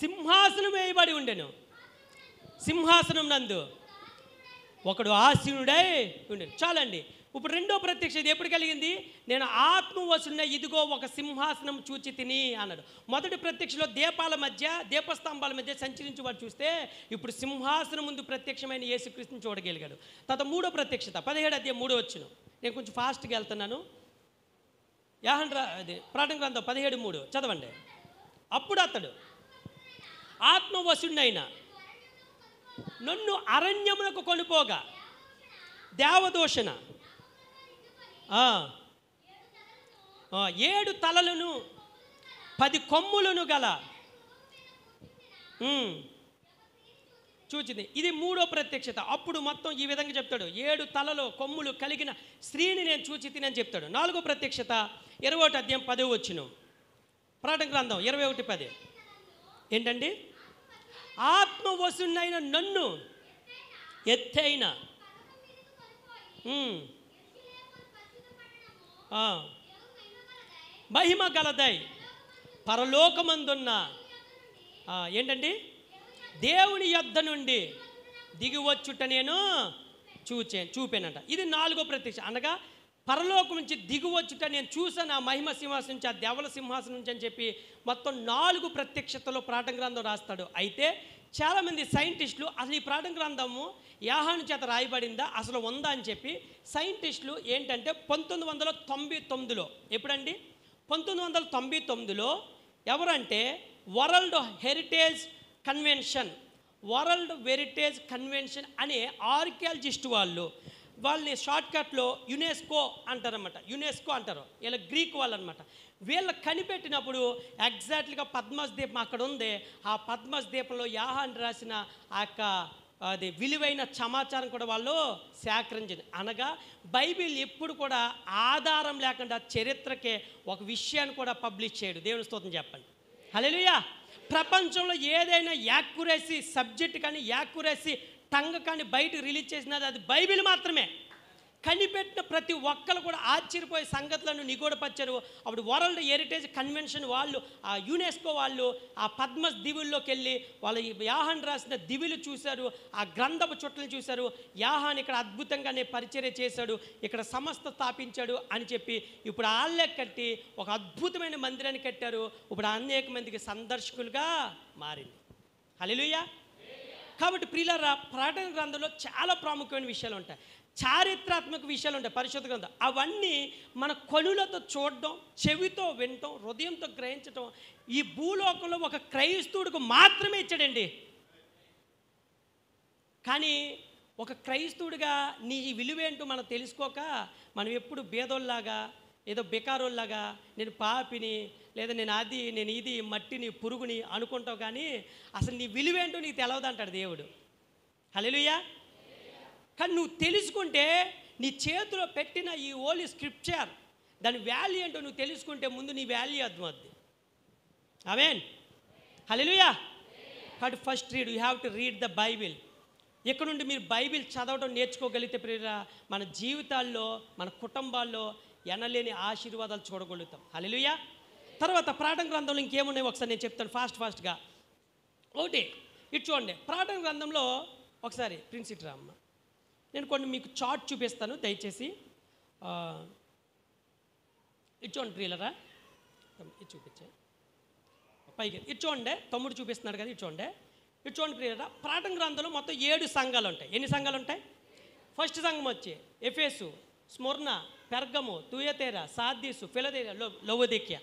సింహాసనం వేయబడి ఉండెను, సింహాసనం నందు ఒకడు ఆసీనుడై ఉండెను. చాలండి. ఇప్పుడు రెండో ప్రత్యక్ష ఇది ఎప్పుడు కలిగింది, నేను ఆత్మవశున్న ఇదిగో ఒక సింహాసనం చూచి తిని అన్నాడు. మొదటి ప్రత్యక్షలో దీపస్తంభాల మధ్య సంచరించేవాడు చూస్తే ఇప్పుడు సింహాసనం ముందు ప్రత్యక్షమైన యేసుక్రీస్తుని చూడగలిగాడు. తర్వాత మూడో ప్రత్యక్షత 17:3. నేను కొంచెం ఫాస్ట్గా వెళ్తున్నాను. ప్రకటన గ్రంథం 17:3 చదవండి. అప్పుడు అతడు ఆత్మవశుడైన నన్ను అరణ్యమునకు కొనుపోగా దేవదూషణ 7 తలలను 10 కొమ్ములను గల చూచింది. ఇది మూడో ప్రత్యక్షత. అప్పుడు మొత్తం ఈ విధంగా చెప్తాడు, 7 తలలు కొమ్ములు కలిగిన స్త్రీని నేను చూచి తినని చెప్తాడు. 4వ ప్రత్యక్షత 21వ అధ్యాయం 10వ వచనం, ప్రకటన గ్రంథం 21:10 ఏంటండి? ఆత్మ వసునైన నన్ను ఎత్తైన మహిమ గలదై పరలోకమందున్న ఏంటండి దేవుని యొద్ద నుండి దిగివచ్చుట నేను చూపానంట. ఇది 4వ ప్రత్యక్ష. అనగా పరలోకం నుంచి దిగువచ్చుట నేను చూసాను, ఆ మహిమ సింహాసనం నుంచి, ఆ దేవల సింహాసనం నుంచి అని చెప్పి మొత్తం 4 ప్రత్యక్షతలో ప్రకటన గ్రంథం రాస్తాడు. అయితే చాలామంది సైంటిస్టులు అసలు ఈ ప్రకటన గ్రంథము యోహాను చేత రాయబడిందా, అసలు ఉందా అని చెప్పి సైంటిస్టులు ఏంటంటే 1999లో, ఎప్పుడండి 1999లో ఎవరంటే వరల్డ్ హెరిటేజ్ కన్వెన్షన్ అనే ఆర్కియాలజిస్ట్ వాళ్ళని షార్ట్కట్లో యునెస్కో అంటారన్నమాట. యునెస్కో అంటారు, వీళ్ళ గ్రీక్ వాళ్ళు అనమాట. వీళ్ళు కనిపెట్టినప్పుడు ఎగ్జాక్ట్లీగా పద్మస్ దీపం అక్కడ ఉంది. ఆ పద్మస్ దీపంలో యోహాను రాసిన ఆ యొక్క అది విలువైన సమాచారం కూడా వాళ్ళు సేకరించింది. అనగా బైబిల్ ఎప్పుడు కూడా ఆధారం లేకుండా చరిత్రకే ఒక విషయాన్ని కూడా పబ్లిష్ చేయడు. దేవుని స్తోత్రం చెప్పండి. హల్లెలూయా. ప్రపంచంలో ఏదైనా యాక్యురసీ సబ్జెక్ట్ కానీ యాక్యురసీ టంగ్ కానీ బయట రిలీజ్ చేసినది అది బైబిల్ మాత్రమే. కనిపెట్టిన ప్రతి ఒక్కరు కూడా ఆశ్చర్యపోయే సంగతులను నిగూఢపరిచారు. అప్పుడు వరల్డ్ హెరిటేజ్ కన్వెన్షన్ వాళ్ళు, ఆ యునెస్కో వాళ్ళు ఆ పద్మస్ దివుల్లోకి వెళ్ళి వాళ్ళు యోహాను రాసిన దివులు చూశారు, ఆ గ్రంథపు చుట్టలు చూశారు. యోహాను ఇక్కడ అద్భుతంగానే పరిచర్య చేశాడు, ఇక్కడ సంస్థ స్థాపించాడు అని చెప్పి ఇప్పుడు వాళ్ళే కట్టి ఒక అద్భుతమైన మందిరాన్ని కట్టారు. ఇప్పుడు అనేక మందికి సందర్శకులుగా మారింది. హల్లెలూయా. కాబట్టి ప్రియులారా, ప్రకటన గ్రంథంలో చాలా ప్రాముఖ్యమైన విషయాలు ఉంటాయి, చారిత్రాత్మక విషయాలు ఉంటాయి పరిశుద్ధ గ్రంథం. అవన్నీ మన కనులతో చూడడం, చెవితో వినటం, హృదయంతో గ్రహించటం ఈ భూలోకంలో ఒక క్రైస్తవుడికి మాత్రమే ఇచ్చాడండి. కానీ ఒక క్రైస్తవుడిగా నీ విలువేంటో మనం తెలుసుకోక మనం ఎప్పుడు భేదోల్లాగా, ఏదో బెకారోల్లాగా, నేను పాపిని, లేదా నేను ఇది మట్టిని పురుగుని అనుకుంటావు. కానీ అసలు నీ విలువేంటో నీకు తెలవదంటాడు దేవుడు. హల్లెలూయా. కానీ నువ్వు తెలుసుకుంటే నీ చేతిలో పెట్టిన ఈ హోలీ స్క్రిప్చర్ దాని వాల్యూ ఏంటో నువ్వు తెలుసుకుంటే ముందు నీ వాల్యూ అర్థమవుద్ది. ఆమేన్. హల్లెలూయా. కాబట్టి first you have to read the Bible. ఇక్కడ నుండి మీరు బైబిల్ చదవడం నేర్చుకోగలిగితే ప్రియరా మన జీవితాల్లో, మన కుటుంబాల్లో ఎనలేని ఆశీర్వాదాలు చూడగలుగుతాం. హల్లెలూయా. తర్వాత ప్రకటన గ్రంథంలో ఇంకేమున్నాయి ఒకసారి నేను చెప్తాను ఫాస్ట్గా. ఒకటి ఇటు చూడండి, ప్రకటన గ్రంథంలో ఒకసారి ప్రిన్స్ ఇటు రామ్మ, నేను కొన్ని మీకు చార్ట్ చూపిస్తాను దయచేసి. ఇటు చూడండి ప్రియులరా, ఇది చూపించే పైకి ఇటు చూడండి, తమ్ముడు చూపిస్తున్నాడు కదా, ఇటు చూడండి ప్రియులరా. ప్రకటన గ్రంథంలో మొత్తం 7 సంఘాలు ఉంటాయి. ఎన్ని సంఘాలు ఉంటాయి? ఫస్ట్ సంఘం వచ్చి ఎఫెసు, స్ముర్న, పెర్గము, తుయతేరా, సార్దీసు, ఫిలదెల్ఫియా, లవొదికీయ.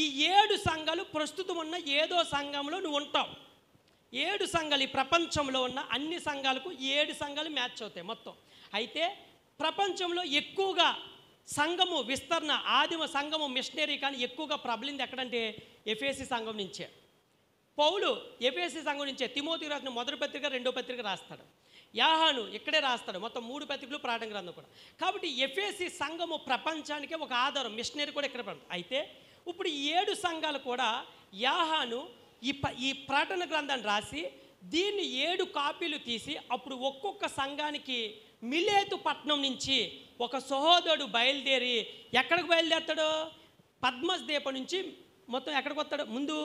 ఈ 7 సంఘాలు ప్రస్తుతం ఉన్న ఏదో సంఘంలో నువ్వు ఉంటావు. 7 సంఘాలు, ఈ ప్రపంచంలో ఉన్న అన్ని సంఘాలకు 7 సంఘాలు మ్యాచ్ అవుతాయి మొత్తం. అయితే ప్రపంచంలో ఎక్కువగా సంఘము విస్తరణ, ఆదిమ సంఘము మిషనరీ కానీ ఎక్కువగా ప్రబలింది ఎక్కడంటే ఎఫెసీ సంఘం నుంచే. పౌలు ఎఫెసీ సంఘం నుంచే తిమోతికి రాసిన మొదటి పత్రిక, 2వ పత్రిక రాస్తాడు. యోహాను ఇక్కడే రాస్తాడు. మొత్తం 3 పత్రికలు, ప్రకటన గ్రంథం కూడా. కాబట్టి ఎఫెసీ సంఘము ప్రపంచానికే ఒక ఆధారం, మిషనరీ కూడా ఇక్కడ పడుతుంది. అయితే ఇప్పుడు 7 సంఘాలు కూడా యోహాను ఈ ప్రకటన గ్రంథాన్ని రాసి దీన్ని 7 కాపీలు తీసి అప్పుడు ఒక్కొక్క సంఘానికి మిలేతు పట్టణం నుంచి ఒక సహోదరుడు బయలుదేరి ఎక్కడికి బయలుదేరుతాడో పద్మస్ దీపం నుంచి మొత్తం ఎక్కడికి వస్తాడు, ముందు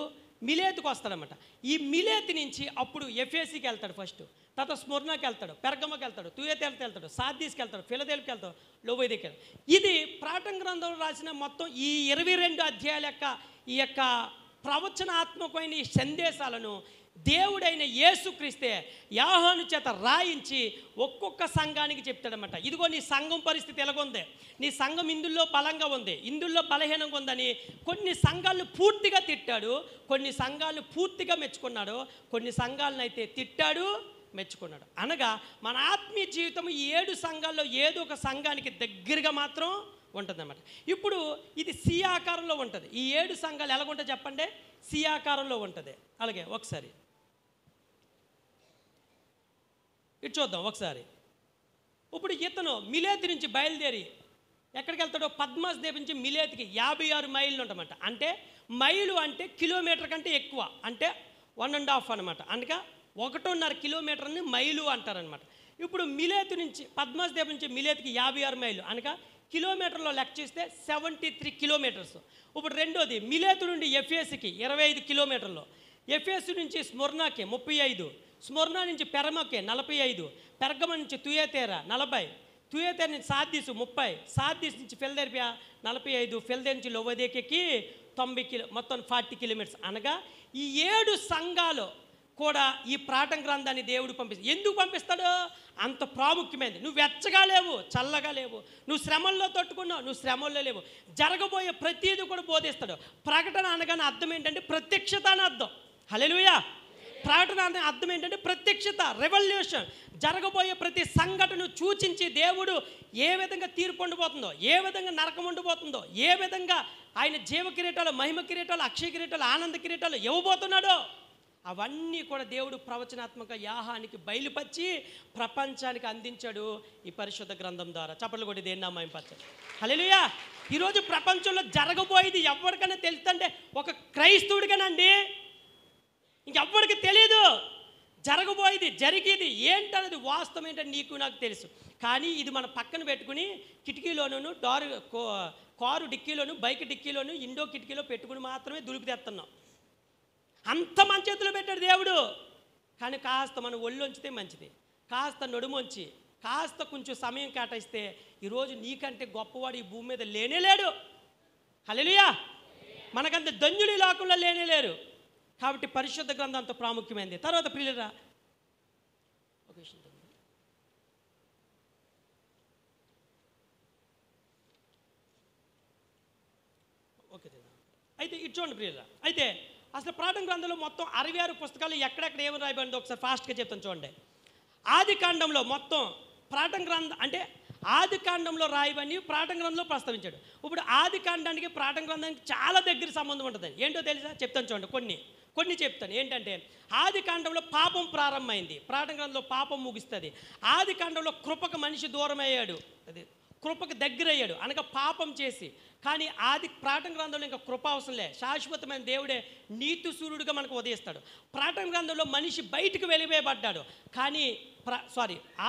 మిలేతుకు వస్తాడనమాట. ఈ మిలేతు నుంచి అప్పుడు ఎఫెసీకి వెళ్తాడు ఫస్ట్, తర్వాత స్ముర్నాకి వెళ్తాడు, పెర్గమకి వెళ్తాడు, తుయతేరాకి వెళ్తాడు, సార్దీస్కి వెళ్తాడు, ఫిలదెల్ఫియాకి వెళ్తాడు, లవొదికీయకి వెళ్తాడు. ఇది ప్రకటన గ్రంథంలో రాసిన మొత్తం ఈ 22 అధ్యాయాల యొక్క ఈ యొక్క ప్రవచనాత్మకమైన ఈ సందేశాలను దేవుడైన యేసుక్రీస్తే యోహాను చేత రాయించి ఒక్కొక్క సంఘానికి చెప్తాడనమాట. ఇదిగో నీ సంఘం పరిస్థితి ఎలాగుంది, నీ సంఘం ఇందులో బలంగా ఉంది, ఇందులో బలహీనంగా ఉందని కొన్ని సంఘాలను పూర్తిగా తిట్టాడు, కొన్ని సంఘాలను పూర్తిగా మెచ్చుకున్నాడు, కొన్ని సంఘాలను అయితే తిట్టాడు, మెచ్చుకున్నాడు. అనగా మన ఆత్మీయ జీవితం ఈ 7 సంఘాల్లో ఏదో ఒక సంఘానికి దగ్గరగా మాత్రం ఉంటుందన్నమాట. ఇప్పుడు ఇది సి ఆకారంలో ఉంటుంది. ఈ 7 సంఘాలు ఎలాగుంటాయి చెప్పండి? సి ఆకారంలో ఉంటుంది. అలాగే ఒకసారి ఇటు చూద్దాం ఒకసారి. ఇప్పుడు ఇతను మిలేతు నుంచి బయలుదేరి ఎక్కడికి వెళ్తాడో, పద్మాస్ ద్వీపం నుంచి మిలేతుకి 56 మైళ్ళు ఉంటామంట. అంటే మైలు అంటే కిలోమీటర్ కంటే ఎక్కువ, అంటే 1.5 అనమాట. అనగా 1.5 కిలోమీటర్ని మైలు అంటారనమాట. ఇప్పుడు మిలేతు నుంచి పద్మాస్ ద్వీపం నుంచి మిలేతుకి 56 మైళ్ళు అనగా కిలోమీటర్లో లెక్క చేస్తే 73 కిలోమీటర్స్. ఇప్పుడు రెండోది, మిలేతు నుండి ఎఫెసుకి 25 కిలోమీటర్లు, ఎఫెసు నుంచి స్మర్నాకి 35, స్మర్నా నుంచి పెరమకి 45, పెర్గమ నుంచి తుయేతేరా 40, తుయేతేర నుంచి సార్దీసు 30, సార్దీస్ నుంచి ఫిలదెల్ఫియా 45, ఫిలదెల్ఫియా నుంచి లొవొదికీకి 90 మొత్తం 40 కిలోమీటర్స్. అనగా ఈ 7 సంఘాలు కూడా ఈ ప్రకటన గ్రంథాన్ని దేవుడు పంపిస్తాడు. ఎందుకు పంపిస్తాడు? అంత ప్రాముఖ్యమైనది. నువ్వు వెచ్చగా లేవు, చల్లగా లేవు, నువ్వు శ్రమల్లో తట్టుకున్నావు, నువ్వు శ్రమల్లో లేవు, జరగబోయే ప్రతిదీ కూడా బోధిస్తాడు. ప్రకటన అనగానే అర్థం ఏంటంటే ప్రత్యక్షత అని అర్థం. హల్లెలూయా. ప్రకటన అనే అర్థం ఏంటంటే ప్రత్యక్షత, రెవల్యూషన్. జరగబోయే ప్రతి సంఘటన సూచించి దేవుడు ఏ విధంగా తీర్పు ఉండబోతుందో, ఏ విధంగా నరకం ఉండబోతుందో, ఏ విధంగా ఆయన జీవ కిరీటాలు, మహిమ కిరీటాలు, అక్షయ కిరీటాలు, ఆనంద కిరీటాలు ఇవ్వబోతున్నాడో అవన్నీ కూడా దేవుడు ప్రవచనాత్మక యాహానికి బయలుపరిచి ప్రపంచానికి అందించాడు ఈ పరిశుద్ధ గ్రంథం ద్వారా. చప్పట్లు కొట్టి దేని నామం పరచాలి. హల్లెలూయా. ఈరోజు ప్రపంచంలో జరగబోయేది ఎవరికైనా తెలుస్తుంటే ఒక క్రైస్తవుడికనండి, ఇంకెవ్వరికి తెలియదు. జరగబోయేది, జరిగేది ఏంటనేది వాస్తవం ఏంటని నీకు నాకు తెలుసు. కానీ ఇది మన పక్కన పెట్టుకుని కిటికీలోనూ కారు డిక్కీలోను, బైక్ డిక్కీలోను, ఇండో కిటికీలో పెట్టుకుని మాత్రమే దులిపి తెస్తున్నాం. అంత మన చేతిలో పెట్టాడు దేవుడు. కానీ కాస్త మనం ఒళ్ళు ఉంచితే మంచిది, కాస్త నడుమొంచి కాస్త కొంచెం సమయం కేటాయిస్తే ఈరోజు నీకంటే గొప్పవాడు ఈ భూమి మీద లేనేలేడు. హల్లెలూయా. మనకంత ధన్యులు ఈ లోకంలో లేనేలేరు. కాబట్టి పరిశుద్ధ గ్రంథం అంత ప్రాముఖ్యమైనది. తర్వాత ప్రియులరా, ఒక విషయం ఓకే అయితే ఇటు చూడండి ప్రియులరా. అయితే అసలు ప్రకటన గ్రంథంలో మొత్తం 66 పుస్తకాలు ఎక్కడెక్కడ ఏమి రాయబడిందో ఒకసారి ఫాస్ట్గా చెప్తాను చూడండి. ఆది కాండంలో మొత్తం ప్రకటన గ్రంథం అంటే ఆది కాండంలో రాయబడి ప్రకటన గ్రంథంలో ప్రస్తావించాడు. ఇప్పుడు ఆది కాండానికి ప్రకటన గ్రంథానికి చాలా దగ్గర సంబంధం ఉంటుంది. ఏంటో తెలుసా? చెప్తాను చూడండి. కొన్ని చెప్తాను. ఏంటంటే ఆది కాండంలో పాపం ప్రారంభమైంది, ప్రకటన గ్రంథంలో పాపం ముగిస్తుంది. ఆది కాండంలో కృపకు మనిషి దూరం అయ్యాడు, అది కృపకు దగ్గర అయ్యాడు అనగా పాపం చేసి. కానీ ఆది ప్రకటన గ్రంథంలో ఇంకా కృప అవసరం లే, శాశ్వతమైన దేవుడే నీతి సూర్యుడిగా మనకు ఉదయిస్తాడు. ప్రకటన గ్రంథంలో మనిషి బయటకు వెలివేయబడ్డాడు, కానీ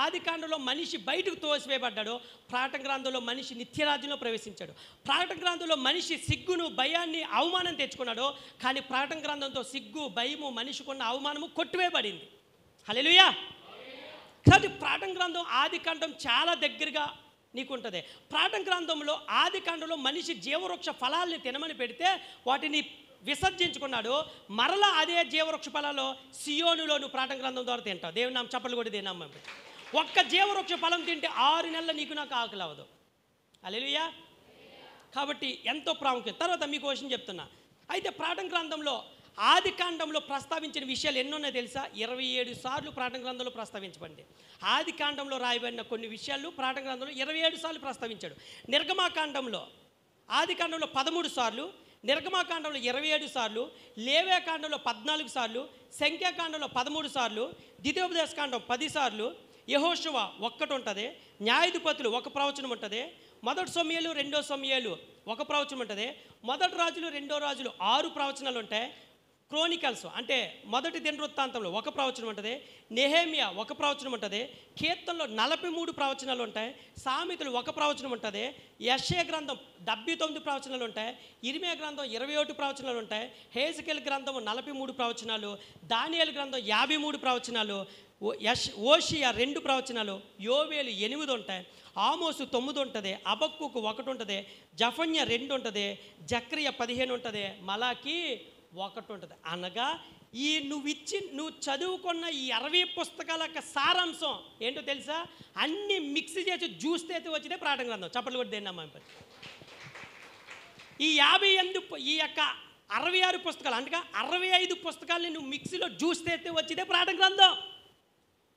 ఆది కాండంలో మనిషి బయటకు తోసివేయబడ్డాడు, ప్రకటన గ్రంథంలో మనిషి నిత్యరాజ్యంలో ప్రవేశించాడు. ప్రకటన గ్రంథంలో మనిషి సిగ్గును, భయాన్ని, అవమానం తెచ్చుకున్నాడు, కానీ ప్రకటన గ్రంథంతో సిగ్గు, భయము, మనిషికున్న అవమానము కొట్టివేయబడింది. హల్లెలూయా. కాబట్టి ప్రకటన గ్రంథం ఆది కాండం చాలా దగ్గరగా నీకు ఉంటుంది. ప్రకటన గ్రంథంలో ఆది కాండంలో మనిషి జీవవృక్ష ఫలాల్ని తినమని పెడితే వాటిని విసర్జించుకున్నాడు. మరలా అదే జీవవృక్ష ఫలాలు సియోనులో నువ్వు ప్రకటన గ్రంథం ద్వారా తింటావు. దేవుని నామ చప్పట్లు కూడా దేని నామం. ఒక్క జీవవృక్ష ఫలం తింటే 6 నెలలు నీకు నాకు ఆకలి అవ్వదు. హల్లెలూయా. కాబట్టి ఎంతో ప్రాముఖ్యత. తర్వాత మీకు క్వశ్చన్ చెప్తున్నా. అయితే ప్రకటన గ్రంథంలో ఆది కాండంలో ప్రస్తావించిన విషయాలు ఎన్నో ఉన్నాయో తెలుసా? 27 సార్లు ప్రకటన గ్రంథంలో ప్రస్తావించబడింది. ఆది కాండంలో రాయబడిన కొన్ని విషయాలు ప్రకటన గ్రంథంలో 27 సార్లు ప్రస్తావించాడు. నిర్గమాకాండంలో ఆది కాండంలో 13 సార్లు, నిర్గమాకాండంలో 27 సార్లు, లేవ్యాకాండంలో 14 సార్లు, సంఖ్యాకాండంలో 13 సార్లు, ద్వితీయోపదేశకాండం 10 సార్లు, యెహోషువ 1 ఉంటుంది, న్యాయాధిపతులు 1 ప్రవచనం ఉంటుంది, మొదటి సమూయేలు 2 సమూయేలు 1 ప్రవచనం ఉంటుంది, మొదటి రాజులు 2 రాజులు 6 ప్రవచనాలు ఉంటాయి, క్రోనికల్స్ అంటే మొదటి దినవృత్తాంతంలో 1 ప్రవచనం ఉంటుంది, నెహెమ్యా 1 ప్రవచనం ఉంటుంది, కీర్తనలో 43 ప్రవచనాలు ఉంటాయి, సామెతలు 1 ప్రవచనం ఉంటుంది, యెషయా గ్రంథం 79 ప్రవచనాలు ఉంటాయి, ఇర్మియా గ్రంథం 21 ప్రవచనాలు ఉంటాయి, హెజ్కేలు గ్రంథం 43 ప్రవచనాలు, దానియేలు గ్రంథం 53 ప్రవచనాలు, ఓషియా 2 ప్రవచనాలు, యోవేలు 8 ఉంటాయి, ఆమోసు 9 ఉంటుంది, హబక్కూకు 1 ఉంటుంది, జఫన్యా 2 ఉంటుంది, జక్రియా 15 ఉంటుంది, మలాకి 1 ఉంటుంది. అనగా నువ్వు చదువుకున్న ఈ 60 పుస్తకాల యొక్క సారాంశం ఏంటో తెలుసా? అన్నీ మిక్స్ చేసి జ్యూస్ అయితే వచ్చితే ప్రకటన గ్రంథం. చప్పట్లు కూడా దేని నమ్మ. ఈ 66 పుస్తకాలు అంటే 65 పుస్తకాలని నువ్వు మిక్సీలో జ్యూస్ అయితే వచ్చితే ప్రకటన గ్రంథం.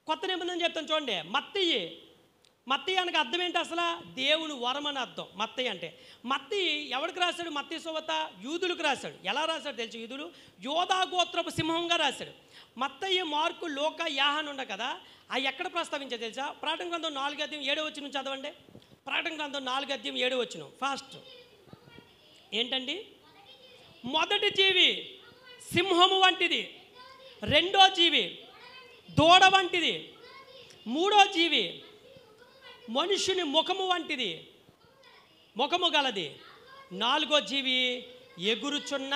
కొత్త నిబంధన చెప్తాను చూడండి. మత్తయి మత్తయి అనగా అర్థం ఏంటి అసలు? దేవుని వరం అని అర్థం మత్తయి అంటే. మత్తయి ఎవరికి రాశాడు? మత్తయి సువార్త యూదులకు రాశాడు. ఎలా రాశాడు తెలుసు? యూదులు యోధా గోత్రపు సింహంగా రాశాడు. మత్తయి, మార్కు, లూకా, యోహాను ఉన్నాయి కదా, అవి ఎక్కడ ప్రస్తావించారు తెలుసా? ప్రకటన గ్రంథం 4:7 చదవండి. ప్రకటన గ్రంథం 4:7 ఫాస్ట్. ఏంటండి? మొదటి జీవి సింహము వంటిది, రెండో జీవి దూడ వంటిది, మూడో జీవి మనుషుని ముఖము వంటిది, ముఖము గలది, నాలుగో జీవి ఎగురుచున్న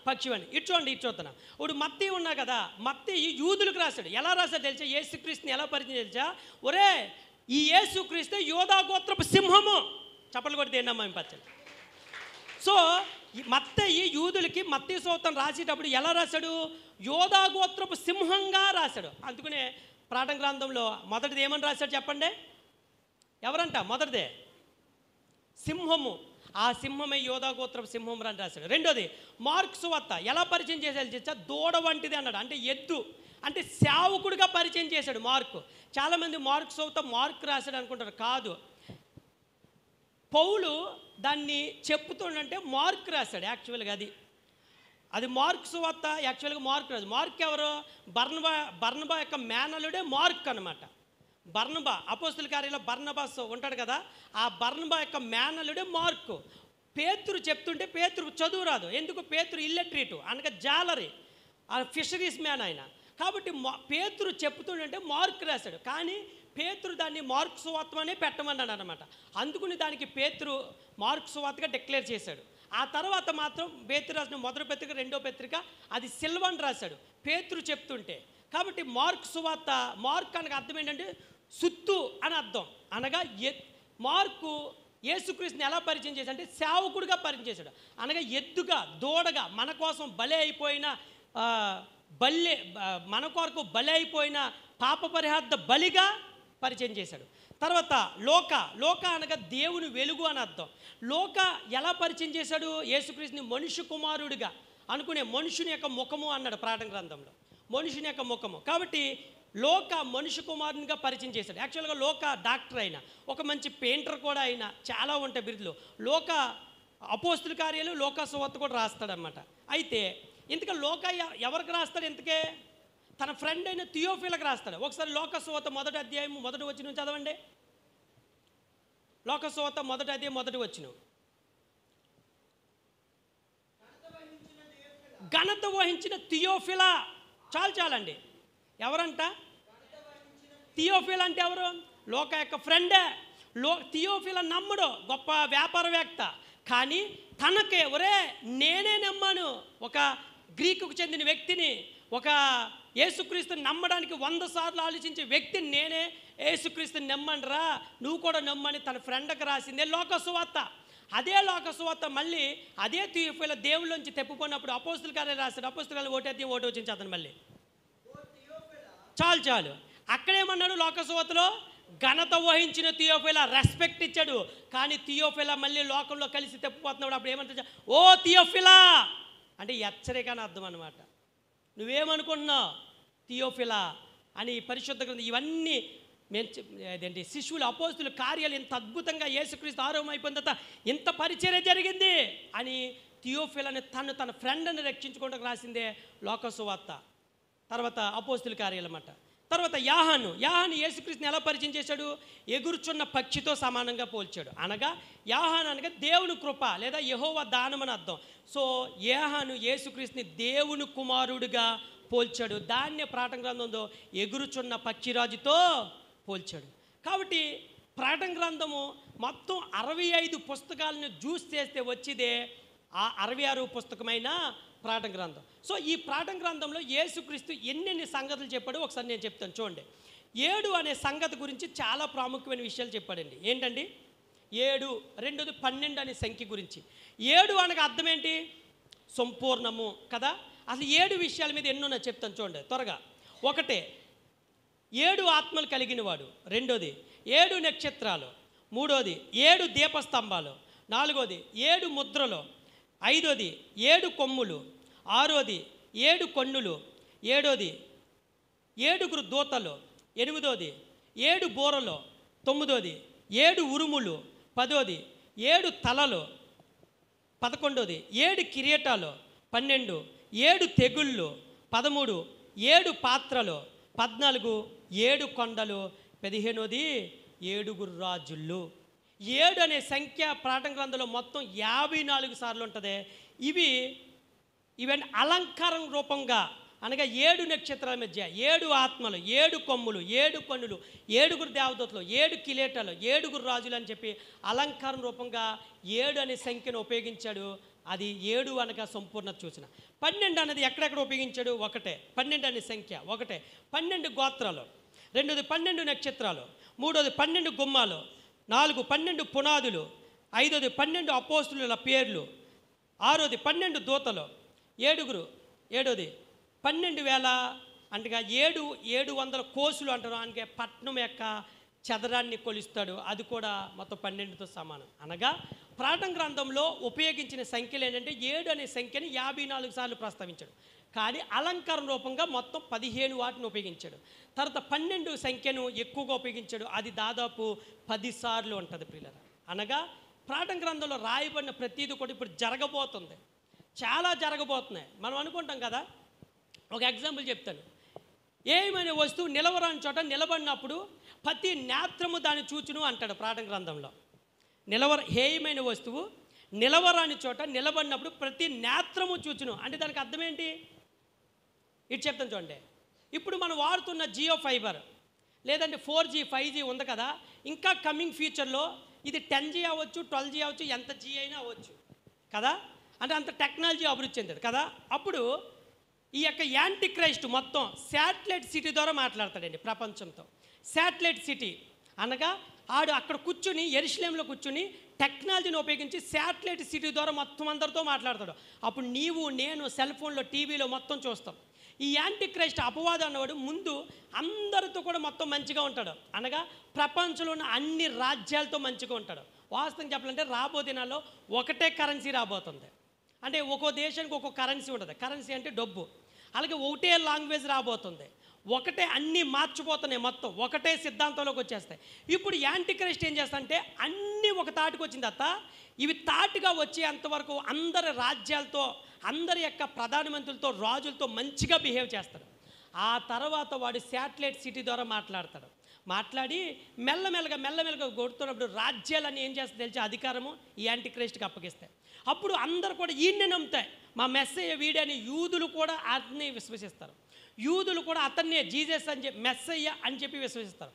పక్షి వంటి. ఇటు చూస్తున్నా. ఇప్పుడు మత్తయి ఉన్నా కదా, మత్తయి యూదులకు రాశాడు. ఎలా రాశాడు తెలుసా? యేసుక్రీస్తుని ఎలా పరిచయం తెలుసా? ఒరే, ఈ యేసుక్రీస్తు యోధా గోత్రపు సింహము. చప్పట్లు కొడితే ఏంటమ్మా పచ్చలు. సో మత్తయి యూదులకి మత్తయి సువార్తను రాసేటప్పుడు ఎలా రాశాడు? యోధా గోత్రపు సింహంగా రాశాడు. అందుకనే ప్రకటన గ్రంథంలో మొదటిది ఏమని రాశాడు చెప్పండి? ఎవరంట? మొదటిదే సింహము. ఆ సింహమే యోధా గోత్రపు సింహం అని రాశాడు. రెండోది మార్కు సువార్త ఎలా పరిచయం చేశాడు తెలుసా? దూడ వంటిది అన్నాడు. అంటే ఎద్దు, అంటే సేవకుడిగా పరిచయం చేశాడు మార్కు. చాలామంది మార్కు సువార్త మార్కు రాశాడు అనుకుంటారు. కాదు, పౌలు దాన్ని చెప్పుతుండంటే మార్కు రాశాడు. యాక్చువల్గా అది మార్కు సువార్త. యాక్చువల్గా మార్కు రాదు. మార్కు ఎవరు? బర్నబా యొక్క మేనలుడే మార్క్ అనమాట. బర్నబా అపోస్తుల కార్యంలో బర్నబాస్ ఉంటాడు కదా, ఆ బర్నబా యొక్క మేనలుడే మార్కు. పేతురు చెప్తుంటే పేతురు చదువు రాదు. ఎందుకు? పేతురు ఇల్లెట్రేటు అనగా జాలరీ, ఆ ఫిషరీస్ మ్యాన్ ఆయన. కాబట్టి పేతురు చెప్తుండంటే మార్కు రాశాడు. కానీ పేతురు దాన్ని మార్కు సువార్తనే పెట్టమన్నాడు అనమాట. అందుకుని దానికి పేతురు మార్కు సువార్తగా డిక్లేర్ చేశాడు. ఆ తర్వాత మాత్రం పేతురు రాసిన మొదటి పత్రిక, రెండో పత్రిక అది సిల్వన్ రాశాడు పేతురు చెప్తుంటే. కాబట్టి మార్కు సువార్త, మార్కు అనగా అర్థం ఏంటంటే సుత్తు అని అర్థం. అనగా మార్కు యేసుక్రీస్తుని ఎలా పరిచయం చేశాడు అంటే సేవకుడిగా పరిచయం చేశాడు. అనగా ఎద్దుగా, దూడగా, మన కోసం బలి అయిపోయిన మన కొరకు బలి అయిపోయిన పాప పరిహార్థ బలిగా పరిచయం చేశాడు. తర్వాత లోక అనగా దేవుని వెలుగు అని అర్థం. లోక ఎలా పరిచయం చేశాడు? యేసుక్రీస్తుని మనుష్య కుమారుడిగా అనుకునే మనుషుని యొక్క ముఖము అన్నాడు ప్రకటన గ్రంథంలో, మనుషుని యొక్క ముఖము. కాబట్టి లోక మనుష్య కుమారునిగా పరిచయం చేశాడు. యాక్చువల్గా లోక డాక్టర్ అయినా, ఒక మంచి పెయింటర్ కూడా అయినా, చాలా ఉంటాయి బిరుదులు. లోక అపోస్తుల కార్యాలు, లోక సువార్త కూడా రాస్తాడనమాట. అయితే ఇంతగా లోక ఎవరికి రాస్తాడు? ఇంతకే తన ఫ్రెండ్ అయిన థియోఫిలకు రాస్తాడు. ఒకసారి లోక సువార్త 1:1 చదవండి. లోక సువార్త 1:1 ఘనత వహించిన థియోఫిలా. చాలండి. ఎవరంట? థియోఫిలా అంటే ఎవరు? లోక యొక్క ఫ్రెండే. థియోఫిలా నమ్ముడు, గొప్ప వ్యాపారవేత్త. కానీ తనకే ఒరే నేనే నమ్మాను, ఒక గ్రీకుకు చెందిన వ్యక్తిని, ఒక యేసుక్రీస్తుని నమ్మడానికి 100 సార్లు ఆలోచించే వ్యక్తిని నేనే యేసుక్రీస్తుని నమ్మనరా, నువ్వు కూడా నమ్మని తన ఫ్రెండ్కి రాసిందే లోక సువార్త. అదే లోక సువార్త మళ్ళీ అదే థియోఫిలా దేవుళ్ళలోంచి తెప్పుకున్నప్పుడు అపోస్తుల కార్యాలు రాశాడు. అపోస్తుల కార్యాలు 1:1 అతను మళ్ళీ చాలు. అక్కడేమన్నాడు? లోక సువార్తలో ఘనత వహించిన థియోఫిలా, రెస్పెక్ట్ ఇచ్చాడు. కానీ థియోఫిలా మళ్ళీ లోకంలో కలిసి తెప్పిపోతున్నాడు. అప్పుడు ఏమంటా? ఓ థియోఫిలా అంటే హెచ్చరిక అని అర్థం అనమాట. నువ్వేమనుకుంటున్నావు? థియోఫిలా అని పరిశుద్ధ గ్రంథం ఇవన్నీ అదేంటి శిష్యులు అపోస్తుల కార్యాలు ఇంత అద్భుతంగా యేసుక్రీస్తు ఆరోహం అయిపోయిన తర్వాత ఇంత పరిచర్య జరిగింది అని థియోఫిలాని తన ఫ్రెండ్ని రక్షించుకోవడానికి రాసిందే లోక సువార్త. తర్వాత అపోస్తుల కార్యాలు అన్నమాట. తర్వాత యోహాను యేసుక్రీస్తుని ఎలా పరిచయం చేశాడు? ఎగురుచున్న పక్షితో సమానంగా పోల్చాడు. అనగా యోహాను అనగా దేవుని కృప లేదా యెహోవా దానం అని అర్థం. సో యోహాను యేసుక్రీస్తుని దేవుని కుమారుడిగా పోల్చాడు. దాన్నే ప్రకటన గ్రంథంలో ఎగురుచున్న పక్షిరాజుతో పోల్చాడు. కాబట్టి ప్రకటన గ్రంథము మొత్తం 65 పుస్తకాలను జ్యూస్ చేస్తే వచ్చిదే ఆ 66 పుస్తకమైన ప్రకటన గ్రంథం. సో ఈ ప్రకటన గ్రంథంలో యేసుక్రీస్తు ఎన్నెన్ని సంగతులు చెప్పాడో ఒకసారి నేను చెప్తాను చూడండి. 7 అనే సంగతి గురించి చాలా ప్రాముఖ్యమైన విషయాలు చెప్పాడండి. ఏంటండి? 7. రెండోది 12 అనే సంఖ్య గురించి. 7 అనగా అర్థం ఏంటి? సంపూర్ణము కదా. అసలు 7 విషయాల మీద ఎన్నున్నా చెప్తాను చూడండి త్వరగా. 1 7 ఆత్మలు కలిగిన వాడు. రెండోది 7 నక్షత్రాలు. మూడోది 7 దీపస్తంభాలు. నాలుగోది 7 ముద్రలు. ఐదోది 7 కొమ్ములు. ఆరోది 7 కన్నులు. ఏడోది 7 దూతలు. ఎనిమిదోది 7 బూరలు. 9ది 7 ఉరుములు, 10ది 7 తలలు, 11ది 7 కిరీటాలు, 12 7 తెగుళ్ళు, 13 7 పాత్రలు, 14 7 కొండలు, 15ది 7 రాజులు. 7 అనే సంఖ్య ప్రకటన గ్రంథంలో మొత్తం 54 సార్లు ఉంటుంది. ఇవన్నీ అలంకారం రూపంగా, అనగా 7 నక్షత్రాల మధ్య 7 ఆత్మలు, 7 కొమ్ములు, 7 కన్నులు, 7 దేవదూతలు, 7 కిరీటాలు, 7 రాజులు అని చెప్పి అలంకారం రూపంగా 7 అనే సంఖ్యను ఉపయోగించాడు. అది 7 అనగా సంపూర్ణ సూచన. 12 అనేది ఎక్కడెక్కడ ఉపయోగించాడు? ఒకటే. 12 అనే సంఖ్య ఒకటే. 12 గోత్రాలు, 2ది 12 నక్షత్రాలు, 3వది 12 గుమ్మాలు, 4 12 పునాదులు, 5వది 12 అపోస్తుల పేర్లు, 6వది 12 దూతలు, 7వది 12,000 అంటగా 700 కోసులు అంటారు. అంటే పట్నం యొక్క చదరాన్ని కొలుస్తాడు. అది కూడా మొత్తం 12తో సమానం. అనగా ప్రకటన గ్రంథంలో ఉపయోగించిన సంఖ్యలు ఏంటంటే 7 అనే సంఖ్యని 54 సార్లు ప్రస్తావించాడు. కానీ అలంకారం రూపంగా మొత్తం 15 వాటిని ఉపయోగించాడు. తర్వాత 12 సంఖ్యను ఎక్కువగా ఉపయోగించాడు. అది దాదాపు 10 సార్లు ఉంటుంది ప్రియులారా. అనగా ప్రకటన గ్రంథంలో రాయబడిన ప్రతిదీ కూడా ఇప్పుడు జరగబోతుంది. చాలా జరగబోతున్నాయి. మనం అనుకుంటాం కదా. ఒక ఎగ్జాంపుల్ చెప్తాను. ఏమైనా వస్తువు నిలవరాని చోట నిలబడినప్పుడు ప్రతి నేత్రము దాన్ని చూచును అంటాడు ప్రకటన గ్రంథంలో. హేయమైన వస్తువు నిలవరాని చోట నిలబడినప్పుడు ప్రతి నేత్రము చూచును అంటే దానికి అర్థం ఏంటి? ఇటు చెప్తాను చూడండి. ఇప్పుడు మనం వాడుతున్న జియో ఫైబర్ లేదంటే 4G 5G ఉంది కదా. ఇంకా కమింగ్ ఫ్యూచర్లో ఇది 10G అవ్వచ్చు, 12G అవ్వచ్చు, ఎంత G అయినా అవ్వచ్చు కదా. అంటే అంత టెక్నాలజీ అభివృద్ధి చెందాడు కదా. అప్పుడు ఈ యొక్క యాంటీ క్రైస్ట్ మొత్తం శాటిలైట్ సిటీ ద్వారా మాట్లాడతాడండి ప్రపంచంతో. శాటిలైట్ సిటీ అనగా ఆడు అక్కడ కూర్చుని యెరూషలేములో కూర్చుని టెక్నాలజీని ఉపయోగించి శాటిలైట్ సిటీ ద్వారా మొత్తం అందరితో మాట్లాడతాడు. అప్పుడు నీవు నేను సెల్ ఫోన్లో టీవీలో మొత్తం చూస్తాం. ఈ యాంటీ క్రైస్ట్ అపవాదం అన్నవాడు ముందు అందరితో కూడా మొత్తం మంచిగా ఉంటాడు. అనగా ప్రపంచంలో ఉన్న అన్ని రాజ్యాలతో మంచిగా ఉంటాడు. వాస్తవం చెప్పాలంటే రాబో దినాల్లో ఒకటే కరెన్సీ రాబోతుంది. అంటే ఒక్కో దేశానికి ఒక్కో కరెన్సీ ఉంటుంది. కరెన్సీ అంటే డబ్బు. అలాగే ఒకటే లాంగ్వేజ్ రాబోతుంది. ఒకటే అన్నీ మార్చిపోతున్నాయి. మొత్తం ఒకటే సిద్ధాంతంలోకి వచ్చేస్తాయి. ఇప్పుడు యాంటీ క్రైస్ట్ ఏం చేస్తాడంటే అన్నీ ఒక తాటికి వచ్చిన తర్వాత ఇవి తాటిగా వచ్చేంతవరకు అందరి రాజ్యాలతో అందరి యొక్క ప్రధానమంత్రులతో రాజులతో మంచిగా బిహేవ్ చేస్తాడు. ఆ తర్వాత వాడు శాటిలైట్ సిటీ ద్వారా మాట్లాడతాడు. మాట్లాడి మెల్లమెల్లగా కొడుతున్నప్పుడు రాజ్యాలన్నీ ఏం చేస్తాయి తెలిసి అధికారము ఈ యాంటీ క్రైస్ట్కి అప్పగిస్తాయి. అప్పుడు అందరు కూడా ఈయన్ని నమ్ముతాయి. మా మెస్సయ్య వీడని యూదులు కూడా అతన్ని విశ్వసిస్తారు. యూదులు కూడా అతన్నే జీసస్ అని చెప్పి మెస్సయ్య అని చెప్పి విశ్వసిస్తారు.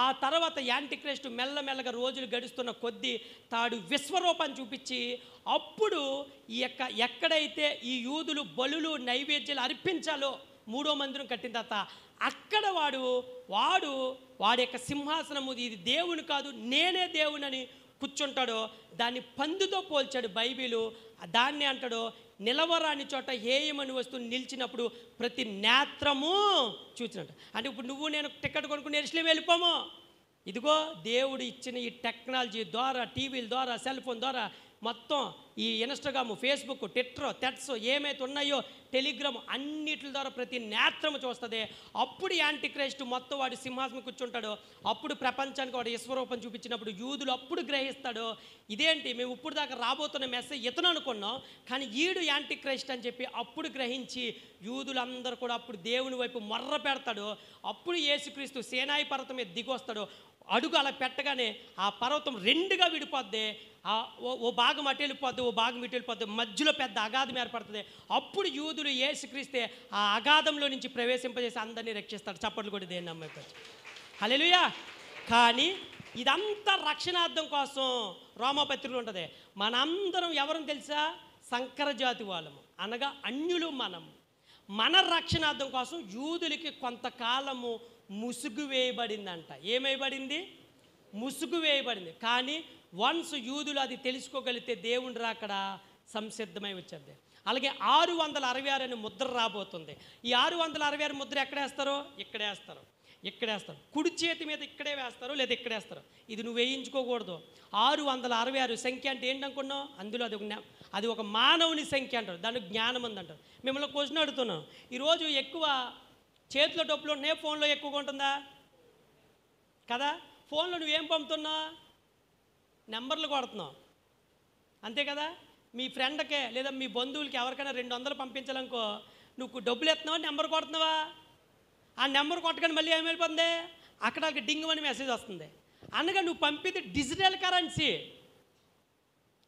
ఆ తర్వాత యాంటీ క్రైస్ట్ మెల్లమెల్లగా రోజులు గడుస్తున్న కొద్దీ తాడు విశ్వరూపాన్ని చూపించి అప్పుడు ఈ యొక్క ఎక్కడైతే ఈ యూదులు బలులు నైవేద్యాలు అర్పించాలో 3వ మందిరం కట్టిన తర్వాత అక్కడ వాడి యొక్క సింహాసనము ఇది దేవుని కాదు నేనే దేవునని కూర్చుంటాడో దాన్ని పందుతో పోల్చాడు బైబిలు. దాన్ని అంటాడో నిలవరాని చోట హేయమని వస్తువు నిలిచినప్పుడు ప్రతి నేత్రము చూసినట్టు. అంటే ఇప్పుడు నువ్వు నేను టికెట్ కొనుక్కుని యెరూషలేము వెళ్ళిపోము. ఇదిగో దేవుడు ఇచ్చిన ఈ టెక్నాలజీ ద్వారా టీవీల ద్వారా సెల్ ఫోన్ ద్వారా మొత్తం ఈ ఇన్స్టాగ్రాము ఫేస్బుక్ ట్విట్టర్ థెట్స్ ఏమైతే ఉన్నాయో టెలిగ్రామ్ అన్నిటి ద్వారా ప్రతి నేత్రము చూస్తుంది. అప్పుడు యాంటీ క్రైస్ట్ మొత్తం వాడి సింహాసనం కూర్చుంటాడు. అప్పుడు ప్రపంచానికి వాడు విశ్వరూపం చూపించినప్పుడు యూదులు అప్పుడు గ్రహిస్తాడు ఇదేంటి మేము ఇప్పుడు దాకా రాబోతున్న మెసేజ్ ఇతను అనుకున్నాం కానీ ఈడు యాంటీ క్రైస్ట్ అని చెప్పి అప్పుడు గ్రహించి యూదులందరూ కూడా అప్పుడు దేవుని వైపు మొర్ర పెడతాడు. అప్పుడు యేసుక్రీస్తు సేనాయి పర్వతం మీద దిగొస్తాడు. అడుగు అలా పెట్టగానే ఆ పర్వతం 2గా విడిపోద్ది. ఓ భాగం అటు వెళ్ళిపోద్ది, ఓ భాగం ఇటు వెళ్ళిపోద్ది. మధ్యలో పెద్ద అగాధం ఏర్పడుతుంది. అప్పుడు యూదులు యేసుక్రీస్తే ఆ అగాధంలో నుంచి ప్రవేశింపజేసి అందరినీ రక్షిస్తాడు. చప్పట్లు కూడా దేన్ని నమ్మకపోవచ్చు. హల్లెలూయా. కానీ ఇదంతా రక్షణార్థం కోసం రోమాపత్రికలు ఉంటుంది. మనందరం ఎవరని తెలుసా? సంకర జాతి వాళ్ళము, అనగా అన్యులు. మన రక్షణార్థం కోసం యూదులకి కొంతకాలము ముసుగు వేయబడిందంట. ఏమైబడింది? ముసుగు వేయబడింది. కానీ వన్స్ యూదులు అది తెలుసుకోగలిగితే దేవుని రాకడ సంసిద్ధమై వచ్చేది. అలాగే 666 అనే ముద్ర రాబోతుంది. ఈ 666 ముద్ర ఎక్కడేస్తారో ఇక్కడేస్తారు. కుడి చేతి మీద ఇక్కడే వేస్తారు లేదా ఇక్కడేస్తారు. ఇది నువ్వు వేయించుకోకూడదు. 666 సంఖ్య అంటే ఏంటనుకున్నావు? అందులో అది ఒక మానవుని సంఖ్య అంటారు. దానికి జ్ఞానం ఉంది అంటారు. మిమ్మల్ని క్వశ్చన్ అడుగుతున్నాను. ఈరోజు ఎక్కువ చేతిలో డబ్బులు ఉన్నాయి, ఫోన్లో ఎక్కువగా ఉంటుందా కదా? ఫోన్లో నువ్వేం పంపుతున్నావు? నెంబర్లు కొడుతున్నావు, అంతే కదా. మీ ఫ్రెండ్కే లేదా మీ బంధువులకి ఎవరికైనా 200 పంపించాలనుకో, నువ్వు డబ్బులు ఎత్తున్నావా, నెంబర్ కొడుతున్నావా? ఆ నెంబర్ కొట్టగానే మళ్ళీ ఏం వెళ్ళిపోతుంది, అక్కడ వాళ్ళకి డింగ్ అని మెసేజ్ వస్తుంది. అనగా నువ్వు పంపితే డిజిటల్ కరెన్సీ,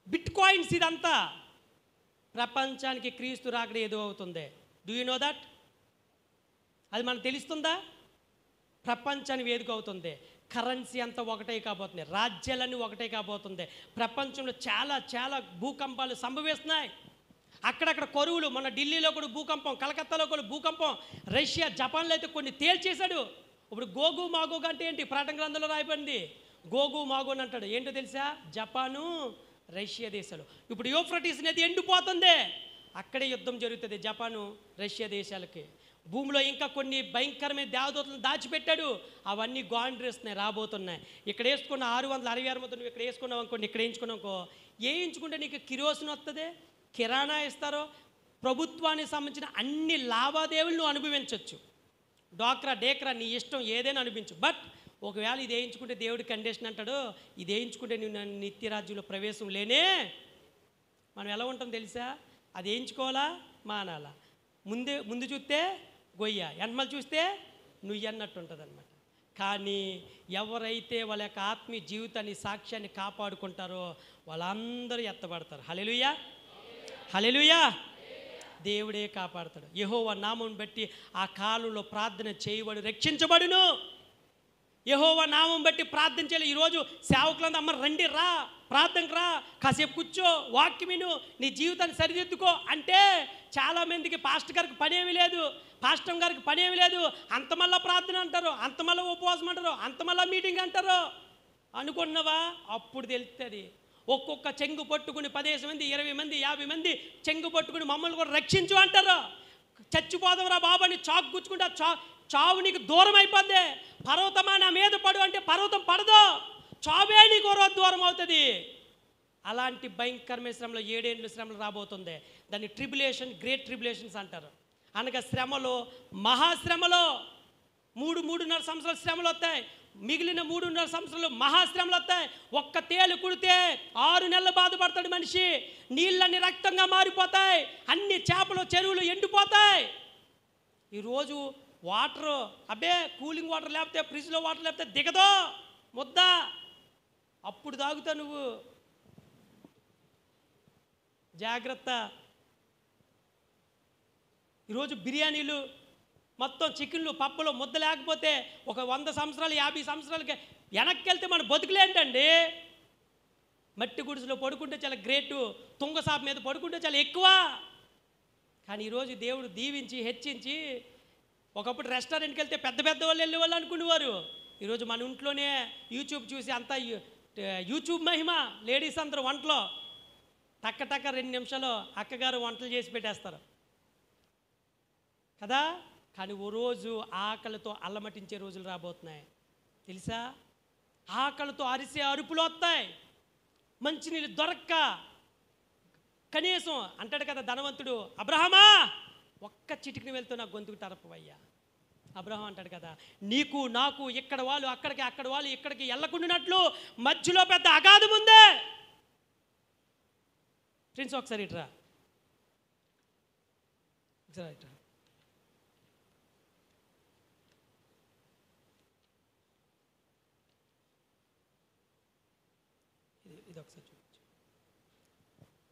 బిట్ కాయిన్స్, ఇదంతా ప్రపంచానికి క్రీస్తు రాకడ ఏదో అవుతుంది. Do you know that? అది మనకు తెలుస్తుందా? ప్రపంచానికి వేదిక అవుతుంది. కరెన్సీ అంతా ఒకటే కాబోతుంది, రాజ్యాలన్నీ ఒకటే కాబోతుంది. ప్రపంచంలో చాలా చాలా భూకంపాలు సంభవిస్తున్నాయి. అక్కడక్కడ కరువులు, మన ఢిల్లీలో కూడా భూకంపం, కలకత్తాలో కూడా భూకంపం, రష్యా జపాన్లో అయితే కొన్ని తేల్చేశాడు. ఇప్పుడు గోగు మాగోగ్ అంటే ఏంటి? ప్రకటన గ్రంథంలో రాయబడింది. గోగు మాగో అని అంటాడు. ఏంటో తెలుసా? జపాను రష్యా దేశాలు. ఇప్పుడు యూఫ్రటీస్ నది ఎండిపోతుంది, అక్కడే యుద్ధం జరుగుతుంది జపాను రష్యా దేశాలకి. భూమిలో ఇంకా కొన్ని భయంకరమైన దేవదూతలను దాచిపెట్టాడు, అవన్నీ గాండ్రేస్తున్నాయి, రాబోతున్నాయి. ఇక్కడ వేసుకున్న 666 మొత్తం నువ్వు ఇక్కడ వేసుకున్నావు అనుకోండి, ఇక్కడ వేయించుకున్నావు, వేయించుకుంటే నీకు కిరోసిన్ వస్తుంది, కిరాణా ఇస్తారో, ప్రభుత్వానికి సంబంధించిన అన్ని లావాదేవీలు నువ్వు అనుభవించవచ్చు. డాక్రా డేక్రా నీ ఇష్టం ఏదైనా అనిపించు. బట్ ఒకవేళ ఇది వేయించుకుంటే దేవుడి కండిషన్ అంటాడు, ఇది వేయించుకుంటే నువ్వు నిత్యరాజ్యంలో ప్రవేశం లేనే. మనం ఎలా ఉంటాం తెలుసా? అది వేయించుకోవాలా మానాలా? ముందు చూస్తే గొయ్య, వెనమల చూస్తే నువ్వు అన్నట్టు ఉంటుంది అనమాట. కానీ ఎవరైతే వాళ్ళ యొక్క ఆత్మీయ జీవితాన్ని, సాక్ష్యాన్ని కాపాడుకుంటారో వాళ్ళందరూ ఎత్తబడతారు. హల్లెలూయా, హల్లెలూయా. దేవుడే కాపాడతాడు. యెహోవా నామం బట్టి ఆ కాలంలో ప్రార్థన చేయబడు రక్షించబడును. యెహోవా నామం బట్టి ప్రార్థన చేయాలి. ఈరోజు సేవకులంతా అమ్మ రండి రా, ప్రార్థనకు రా, కాసేపు కూర్చో, వాక్యం విను, నీ జీవితాన్ని సరిదిద్దుకో అంటే చాలామందికి పాస్టర్ గారికి పనేమి లేదు, పాస్టర్ గారికి పనేమి లేదు, అంత మళ్ళా ప్రార్థన అంటారు, అంత మళ్ళా ఉపవాసం అంటారు, అంత మళ్ళా మీటింగ్ అంటారు అనుకున్నావా? అప్పుడు తెలుస్తుంది. ఒక్కొక్క చెంగు పట్టుకుని 15 మంది, 20 మంది, 50 మంది చెంగు పట్టుకుని మమ్మల్ని కూడా రక్షించు అంటారు. చచ్చిపోదాంరా బాబు అని చాకు గుచ్చుకుంటే చావు నీకు దూరం అయిపోద్ది. పర్వతమా నా మీద పడు అంటే పర్వతం పడదు, చావే నీకు రోజు దూరం అవుతుంది. అలాంటి భయంకరమైన శ్రమలో 7 ఏళ్ళు శ్రమలు రాబోతుంది. దాన్ని ట్రిబులేషన్, గ్రేట్ ట్రిబులేషన్స్ అంటారు. అనగా శ్రమలో, మహాశ్రమలో 3-3.5 సంవత్సరాల శ్రమలు వస్తాయి, మిగిలిన 3.5 సంవత్సరాలు మహాశ్రమలు వస్తాయి. ఒక్క తేలు కుడితే 6 నెలలు బాధపడతాడు మనిషి, నీళ్ళన్నీ రక్తంగా మారిపోతాయి, అన్ని చేపలు చెరువులు ఎండిపోతాయి. ఈరోజు వాటర్, అబ్బే కూలింగ్ వాటర్ లేకపోతే, ఫ్రిడ్జ్లో వాటర్ లేకపోతే దిగదో ముద్ద, అప్పుడు తాగుతావు నువ్వు. జాగ్రత్త. ఈరోజు బిర్యానీలు మొత్తం, చికెన్లు, పప్పులు, ముద్ద లేకపోతే ఒక 100 సంవత్సరాలు 50 సంవత్సరాలకి వెనక్కి వెళ్తే మన బతుకులేంటండి. మట్టి గుడిసెలో పడుకుంటే చాలా గ్రేటు, తుంగసాపు మీద పడుకుంటే చాలా ఎక్కువ. కానీ ఈరోజు దేవుడు దీవించి హెచ్చించి, ఒకప్పుడు రెస్టారెంట్కి వెళ్తే పెద్ద పెద్ద వాళ్ళు వెళ్ళేవాళ్ళు అనుకునేవారు. ఈరోజు మన ఇంట్లోనే యూట్యూబ్ చూసి అంతా యూట్యూబ్ మహిమ. లేడీస్ అందరూ వంటలో టక్క 2 నిమిషాలు అక్కగారు వంటలు చేసి పెట్టేస్తారు కదా. కానీ ఓ రోజు ఆకలితో అల్లమటించే రోజులు రాబోతున్నాయి తెలుసా. ఆకలితో అరిసే అరుపులు వస్తాయి, మంచినీళ్ళు దొరక్క. కనీసం అంటాడు కదా ధనవంతుడు, అబ్రహమా ఒక్క చిటికిని వెళ్తూ నా గొంతుకు తరపవయ్యా. అబ్రహం అంటాడు కదా, నీకు నాకు ఇక్కడ వాళ్ళు అక్కడికి, అక్కడ వాళ్ళు ఇక్కడికి వెళ్ళకుండానట్లు మధ్యలో పెద్ద అగాధం ఉంది. ఫ్రెండ్స్ ఒకసారి ఇట్రా, ఒకసారి ఇట్రా.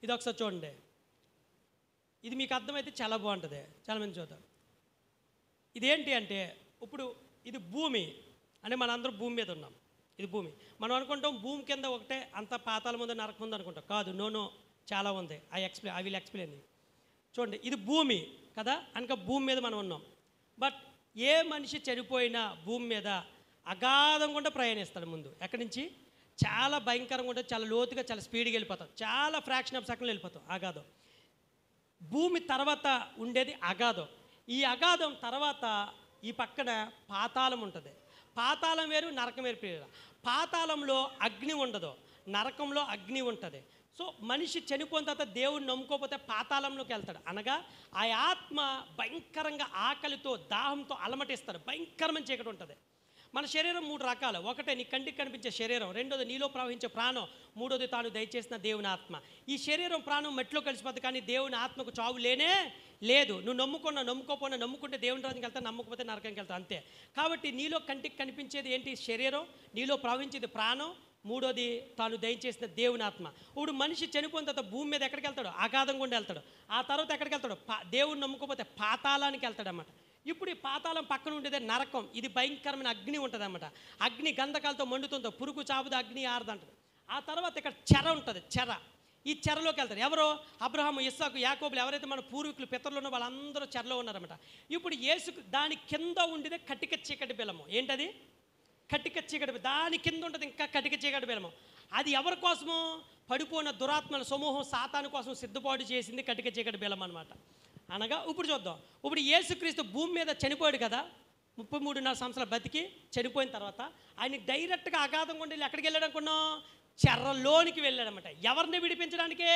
ఇది ఒకసారి చూడండి. ఇది మీకు అర్థమైతే చాలా బాగుంటుంది. చాలామంది చూద్దాం. ఇదేంటి అంటే, ఇప్పుడు ఇది భూమి అంటే మనందరం భూమి మీద ఉన్నాం. ఇది భూమి. మనం అనుకుంటాం భూమి కింద ఒకటే అంత పాతాళం ఉంది, నరకం ఉంది అనుకుంటాం. కాదు, నో, చాలా ఉంది. I will explain. చూడండి, ఇది భూమి కదా, అనక భూమి మీద మనం ఉన్నాం. బట్ ఏ మనిషి చనిపోయినా భూమి మీద అగాధం కూడా ప్రయాణిస్తాడు. ముందు ఎక్కడి నుంచి చాలా భయంకరంగా ఉంటుంది, చాలా లోతుగా, చాలా స్పీడ్గా వెళ్ళిపోతాం, చాలా ఫ్రాక్షన్ ఆఫ్ సెకండ్లో వెళ్ళిపోతాం. అగాధం. భూమి తర్వాత ఉండేది అగాధం. ఈ అగాధం తర్వాత ఈ పక్కన పాతాళం ఉంటుంది. పాతాళం వేరు, నరకం వేరు. ప్రియుల, పాతాళంలో అగ్ని ఉండదు, నరకంలో అగ్ని ఉంటుంది. సో మనిషి చనిపోయిన తర్వాత దేవుడిని నమ్ముకోకపోతే పాతాళంలోకి వెళ్తాడు. అనగా ఆ ఆత్మ భయంకరంగా ఆకలితో, దాహంతో అలమటిస్తాడు. భయంకరమైన చీకటి ఉంటుంది. మన శరీరం 3 రకాలు. ఒకటే నీ కంటికి కనిపించే శరీరం, రెండోది నీలో ప్రవహించే ప్రాణం, మూడోది తాను దయచేసిన దేవుని ఆత్మ. ఈ శరీరం ప్రాణం మట్టిలో కలిసిపోతుంది, కానీ దేవుని ఆత్మకు చావు లేనే లేదు. నువ్వు నమ్ముకోపోయినా, నమ్ముకుంటే దేవుని రాజ్యానికి వెళ్తావు, నమ్మకపోతే నరకానికి వెళ్తావు, అంతే. కాబట్టి నీలో కంటికి కనిపించేది ఏంటి? శరీరం. నీలో ప్రవహించేది ప్రాణం. మూడోది తాను దయచేసిన దేవుని ఆత్మ. ఇప్పుడు మనిషి చనిపోయిన తర్వాత భూమి మీద ఎక్కడికి వెళ్తాడు? అగాధం గుండా వెళ్తాడు. ఆ తర్వాత ఎక్కడికి వెళ్తాడు? దేవుని నమ్ముకోపోతే పాతాళానికి వెళ్తాడు అన్నమాట. ఇప్పుడు ఈ పాతాళం పక్కన ఉండేదే నరకం. ఇది భయంకరమైన అగ్ని ఉంటుంది అన్నమాట. అగ్ని గంధకాలతో మండుతుందో, పురుగు చాపుదో అగ్ని ఆరదంటది. ఆ తర్వాత ఇక్కడ చెర ఉంటుంది, చెర. ఈ చెరలోకి వెళ్తారు. ఎవరో? అబ్రహాము, ఇస్సాకు, యాకోబులు, ఎవరైతే మన పూర్వీకులు పితరులు ఉన్న వాళ్ళందరూ చెరలో ఉన్నారన్నమాట. ఇప్పుడు యేసు దాని కింద ఉండేదే కటిక చీకటి బిలము. ఏంటది? కటిక చీకటి. దాని కింద ఉంటుంది ఇంకా కటిక చీకటి బిలము. అది ఎవరి కోసము? పడిపోయిన దురాత్మల సమూహం సాతాను కోసం సిద్ధపాటు చేసింది కటిక చీకటి బిలం అనమాట. అనగా ఇప్పుడు చూద్దాం. ఇప్పుడు యేసుక్రీస్తు భూమి మీద చనిపోయాడు కదా, 33.5 సంవత్సరాలు బతికి చనిపోయిన తర్వాత ఆయన డైరెక్ట్గా అగాధం గుండా ఎక్కడికి వెళ్ళాడు అనుకున్నాం? చెరలోనికి వెళ్ళాడనమాట. ఎవరిని విడిపించడానికే?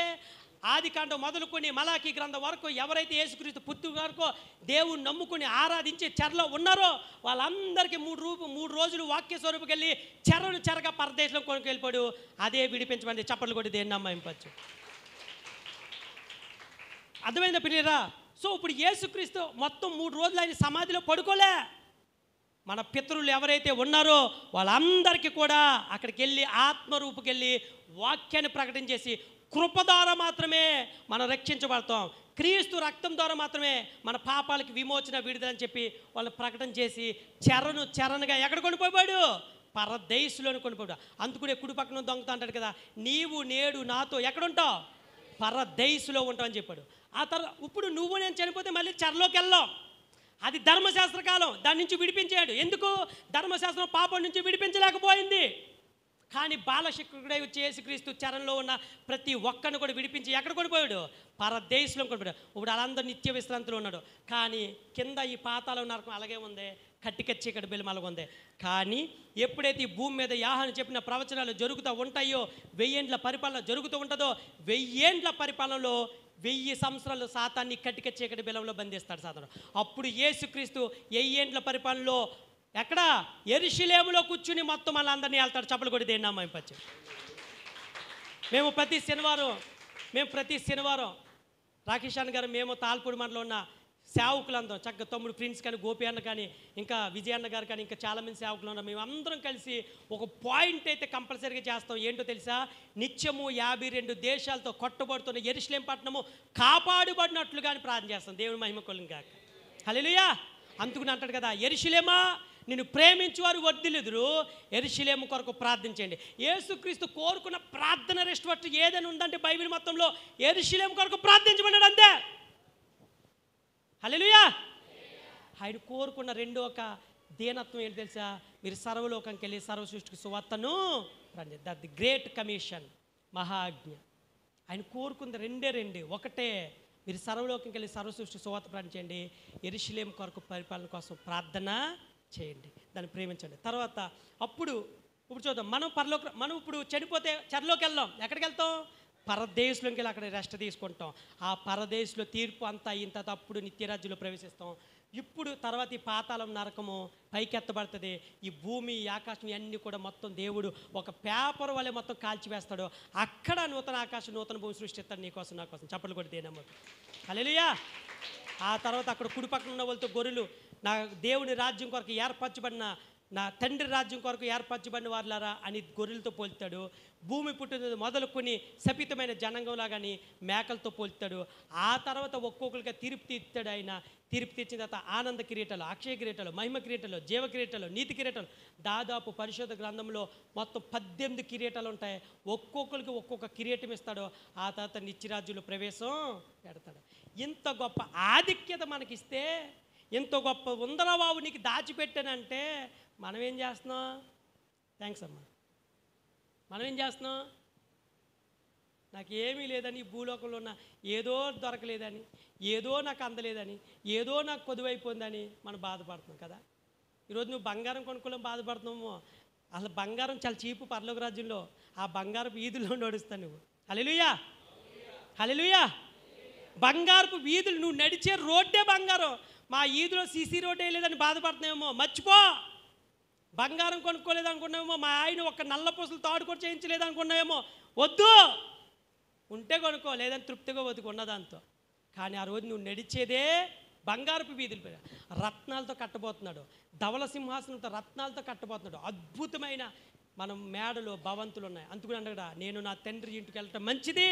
ఆదికాండం మొదలుకొని మలాకీ గ్రంథం వరకు ఎవరైతే యేసుక్రీస్తు పుట్టుక వరకు దేవుని నమ్ముకుని ఆరాధించి చెరలో ఉన్నారో వాళ్ళందరికీ 3 రోజులు వాక్య స్వరూపుకి వెళ్ళి చెరగా పరదేశంలో కొనుక్కు వెళ్ళిపోయాడు. అదే విడిపించమని చప్పట్లు కొట్టి దేన్ని నమ్మించవచ్చు. అర్థమైందా పిల్లరా? సో ఇప్పుడు యేసుక్రీస్తు మొత్తం 3 రోజులు ఆయన సమాధిలో పడుకోలే. మన పితరులు ఎవరైతే ఉన్నారో వాళ్ళందరికీ కూడా అక్కడికి వెళ్ళి ఆత్మరూపుకి వెళ్ళి వాక్యాన్ని ప్రకటన చేసి కృప ద్వారా మాత్రమే మనం రక్షించబడతాం, క్రీస్తు రక్తం ద్వారా మాత్రమే మన పాపాలకి విమోచన, విడుదలని చెప్పి వాళ్ళు ప్రకటన చేసి చెరనుగా ఎక్కడ కొనిపోయాడు? పరదేశంలోని కొనిపోయాడు. అందుకునే కుడి పక్కన దొంగతా అంటాడు కదా, నీవు నేడు నాతో ఎక్కడుంటావు? పరదేశంలో ఉంటావు అని చెప్పాడు. ఆ తర్వాత ఇప్పుడు నువ్వు నేను చనిపోతే మళ్ళీ చెరలోకి వెళ్ళాం. అది ధర్మశాస్త్ర కాలం, దాని నుంచి విడిపించాడు. ఎందుకు? ధర్మశాస్త్రం పాపం నుంచి విడిపించలేకపోయింది. కానీ బాలశిక్షకుడై వచ్చి యేసుక్రీస్తు చెరలో ఉన్న ప్రతి ఒక్కరిని కూడా విడిపించి ఎక్కడ కొనిపోయాడు? పరదేశంలో కొనిపోయాడు. ఇప్పుడు వాళ్ళందరూ నిత్య విశ్రాంతిలో ఉన్నాడు. కానీ కింద ఈ పాతాళం నరకం అలాగే ఉంది, కటిక చీకటి బిలం అలాగే ఉంది. కానీ ఎప్పుడైతే ఈ భూమి మీద యోహాను చెప్పిన ప్రవచనాలు జరుగుతూ ఉంటాయో, 1000 ఏండ్ల పరిపాలన జరుగుతూ ఉంటుందో, 1000 ఏండ్ల పరిపాలనలో 1000 సంవత్సరాలు సాతాన్ని కటిక చీకటి బిలంలో బంధిస్తాడు సాతాను. అప్పుడు యేసుక్రీస్తు 1000 ఏండ్ల పరిపాలనలో ఎక్కడ? యెరూషలేములో కూర్చుని మొత్తం వాళ్ళందరినీ వెళ్తాడు. చప్పలు కొట్టి దేని నమ్మించవచ్చు. మేము ప్రతి శనివారం రాకేష్ గారు, మేము తాల్పూడి మండలం ఉన్న సేవకులందరం చక్కగా తమ్ముడు ప్రిన్స్ కానీ, గోపి అన్న కానీ, ఇంకా విజయ అన్న గారు కానీ, ఇంకా చాలామంది సేవకులు ఉన్నారు. మేము అందరం కలిసి ఒక పాయింట్ అయితే కంపల్సరీగా చేస్తాం. ఏంటో తెలుసా? నిత్యము 52 దేశాలతో కొట్టబడుతున్న యెరూషలేము పట్టణము కాపాడుబడినట్లుగా అని ప్రార్థన చేస్తాం. దేవుని మహిమ కొలును గాక. హల్లెలూయా. అందుకుని అంటాడు కదా, యెరూషలేమా నిన్ను ప్రేమించువారు వర్ధిల్లుదురు, యెరూషలేము కొరకు ప్రార్థించండి. యేసుక్రీస్తు కోరుకున్న ప్రార్థన రెస్ట్వర్ట్ ఏదైనా ఉందంటే బైబిల్ మొత్తంలో యెరూషలేము కొరకు ప్రార్థించమన్నాడు, అంతే. హల్లెలూయా. ఆయన కోరుకున్న రెండో ఒక దీనత్వం ఏంటి తెలుసా? మీరు సర్వలోకంకి వెళ్ళి సర్వ సృష్టికి సువార్తను ది గ్రేట్ కమిషన్, మహాజ్ఞ. ఆయన కోరుకుంది రెండే. ఒకటే, మీరు సర్వలోకంకి వెళ్ళి సర్వ సృష్టికి సువార్త ప్రకటించండి, యెరూషలేము కొరకు పరిపాలన కోసం ప్రార్థన చేయండి, దాన్ని ప్రేమించండి. తర్వాత ఇప్పుడు చూద్దాం. మనం ఇప్పుడు చనిపోతే చెరలోకి వెళ్దాం. ఎక్కడికి వెళ్తాం? పరదేశంలోకి వెళ్ళి అక్కడ రెస్ట్ తీసుకుంటాం. ఆ పరదేశంలో తీర్పు అంతా అయిన తర్వాత అప్పుడు నిత్యరాజ్యంలో ప్రవేశిస్తాం. ఇప్పుడు తర్వాత ఈ పాతాళం నరకము పైకెత్తబడుతుంది. ఈ భూమి, ఆకాశం ఇవన్నీ కూడా మొత్తం దేవుడు ఒక పేపర్ వల్లే మొత్తం కాల్చివేస్తాడు. అక్కడ నూతన ఆకాశం, నూతన భూమి సృష్టిస్తాడు నీకోసం, నా కోసం. చప్పట్లు కొట్టి దేనమ్మ. హల్లెలూయా. ఆ తర్వాత అక్కడ కుడి పక్కన ఉన్న వాళ్ళతో గొర్రెలు, నా దేవుని రాజ్యం కొరకు ఏర్పరచబడిన, నా తండ్రి రాజ్యం కొరకు ఏర్పరచబడిన వారులారా అని గొర్రెలతో పోల్తాడు. భూమి పుట్టినది మొదలుకొని శపితమైన జనాంగంలాగాని మేకలతో పోల్తాడు. ఆ తర్వాత ఒక్కొక్కరిగా తీర్పు తీర్చాడు. ఆయన తీర్పు తీర్చిన తర్వాత ఆనంద కిరీటాలు, అక్షయ కిరీటాలు, మహిమ కిరీటాలు, జీవ కిరీటాలు, నీతి కిరీటాలు, దాదాపు పరిశోధన గ్రంథంలో మొత్తం 18 కిరీటాలు ఉంటాయి. ఒక్కొక్కరికి ఒక్కొక్క కిరీటం ఇస్తాడు. ఆ తర్వాత నిత్యరాజ్యంలో ప్రవేశం పెడతాడు. ఇంత గొప్ప ఆధిక్యత మనకిస్తే, ఇంత గొప్ప ఉందరబాబు నీకు దాచిపెట్టానంటే మనం ఏం చేస్తున్నాం? థ్యాంక్స్ అమ్మా. మనం ఏం చేస్తున్నాం? నాకు ఏమీ లేదని, ఈ భూలోకంలో ఉన్న ఏదో దొరకలేదని, ఏదో నాకు అందలేదని, ఏదో నాకు కొదువైపోయిందని మనం బాధపడుతున్నాం కదా. ఈరోజు నువ్వు బంగారం కొనుక్కోలేం బాధపడుతున్నావు. అసలు బంగారం చాలా చీపు పరలోక రాజ్యంలో. ఆ బంగారపు వీధుల్లో నడుస్తావు నువ్వు. హల్లెలూయా. హల్లెలూయా. బంగారపు వీధులు, నువ్వు నడిచే రోడ్డే బంగారం. మా ఈదులో సీసీ రోడ్డే లేదని బాధపడుతున్నావేమో, మర్చిపో. బంగారం కొనుక్కోలేదు అనుకున్నామేమో, మా ఆయన ఒక్క నల్ల పూసలు తాడు కూడా చేయించలేదు అనుకున్నామేమో. వద్దు, ఉంటే కొనుక్కో, లేదని తృప్తిగా బతుకున్న దాంతో. కానీ ఆ రోజు నువ్వు నడిచేదే బంగారపు వీధులు, రత్నాలతో కట్టబోతున్నాడు, ధవల సింహాసనంతో రత్నాలతో కట్టబోతున్నాడు. అద్భుతమైన మనం మేడలు భవంతులు ఉన్నాయి. అందుకని అన్నడా నేను నా తండ్రి ఇంటికి వెళ్ళటం మంచిది,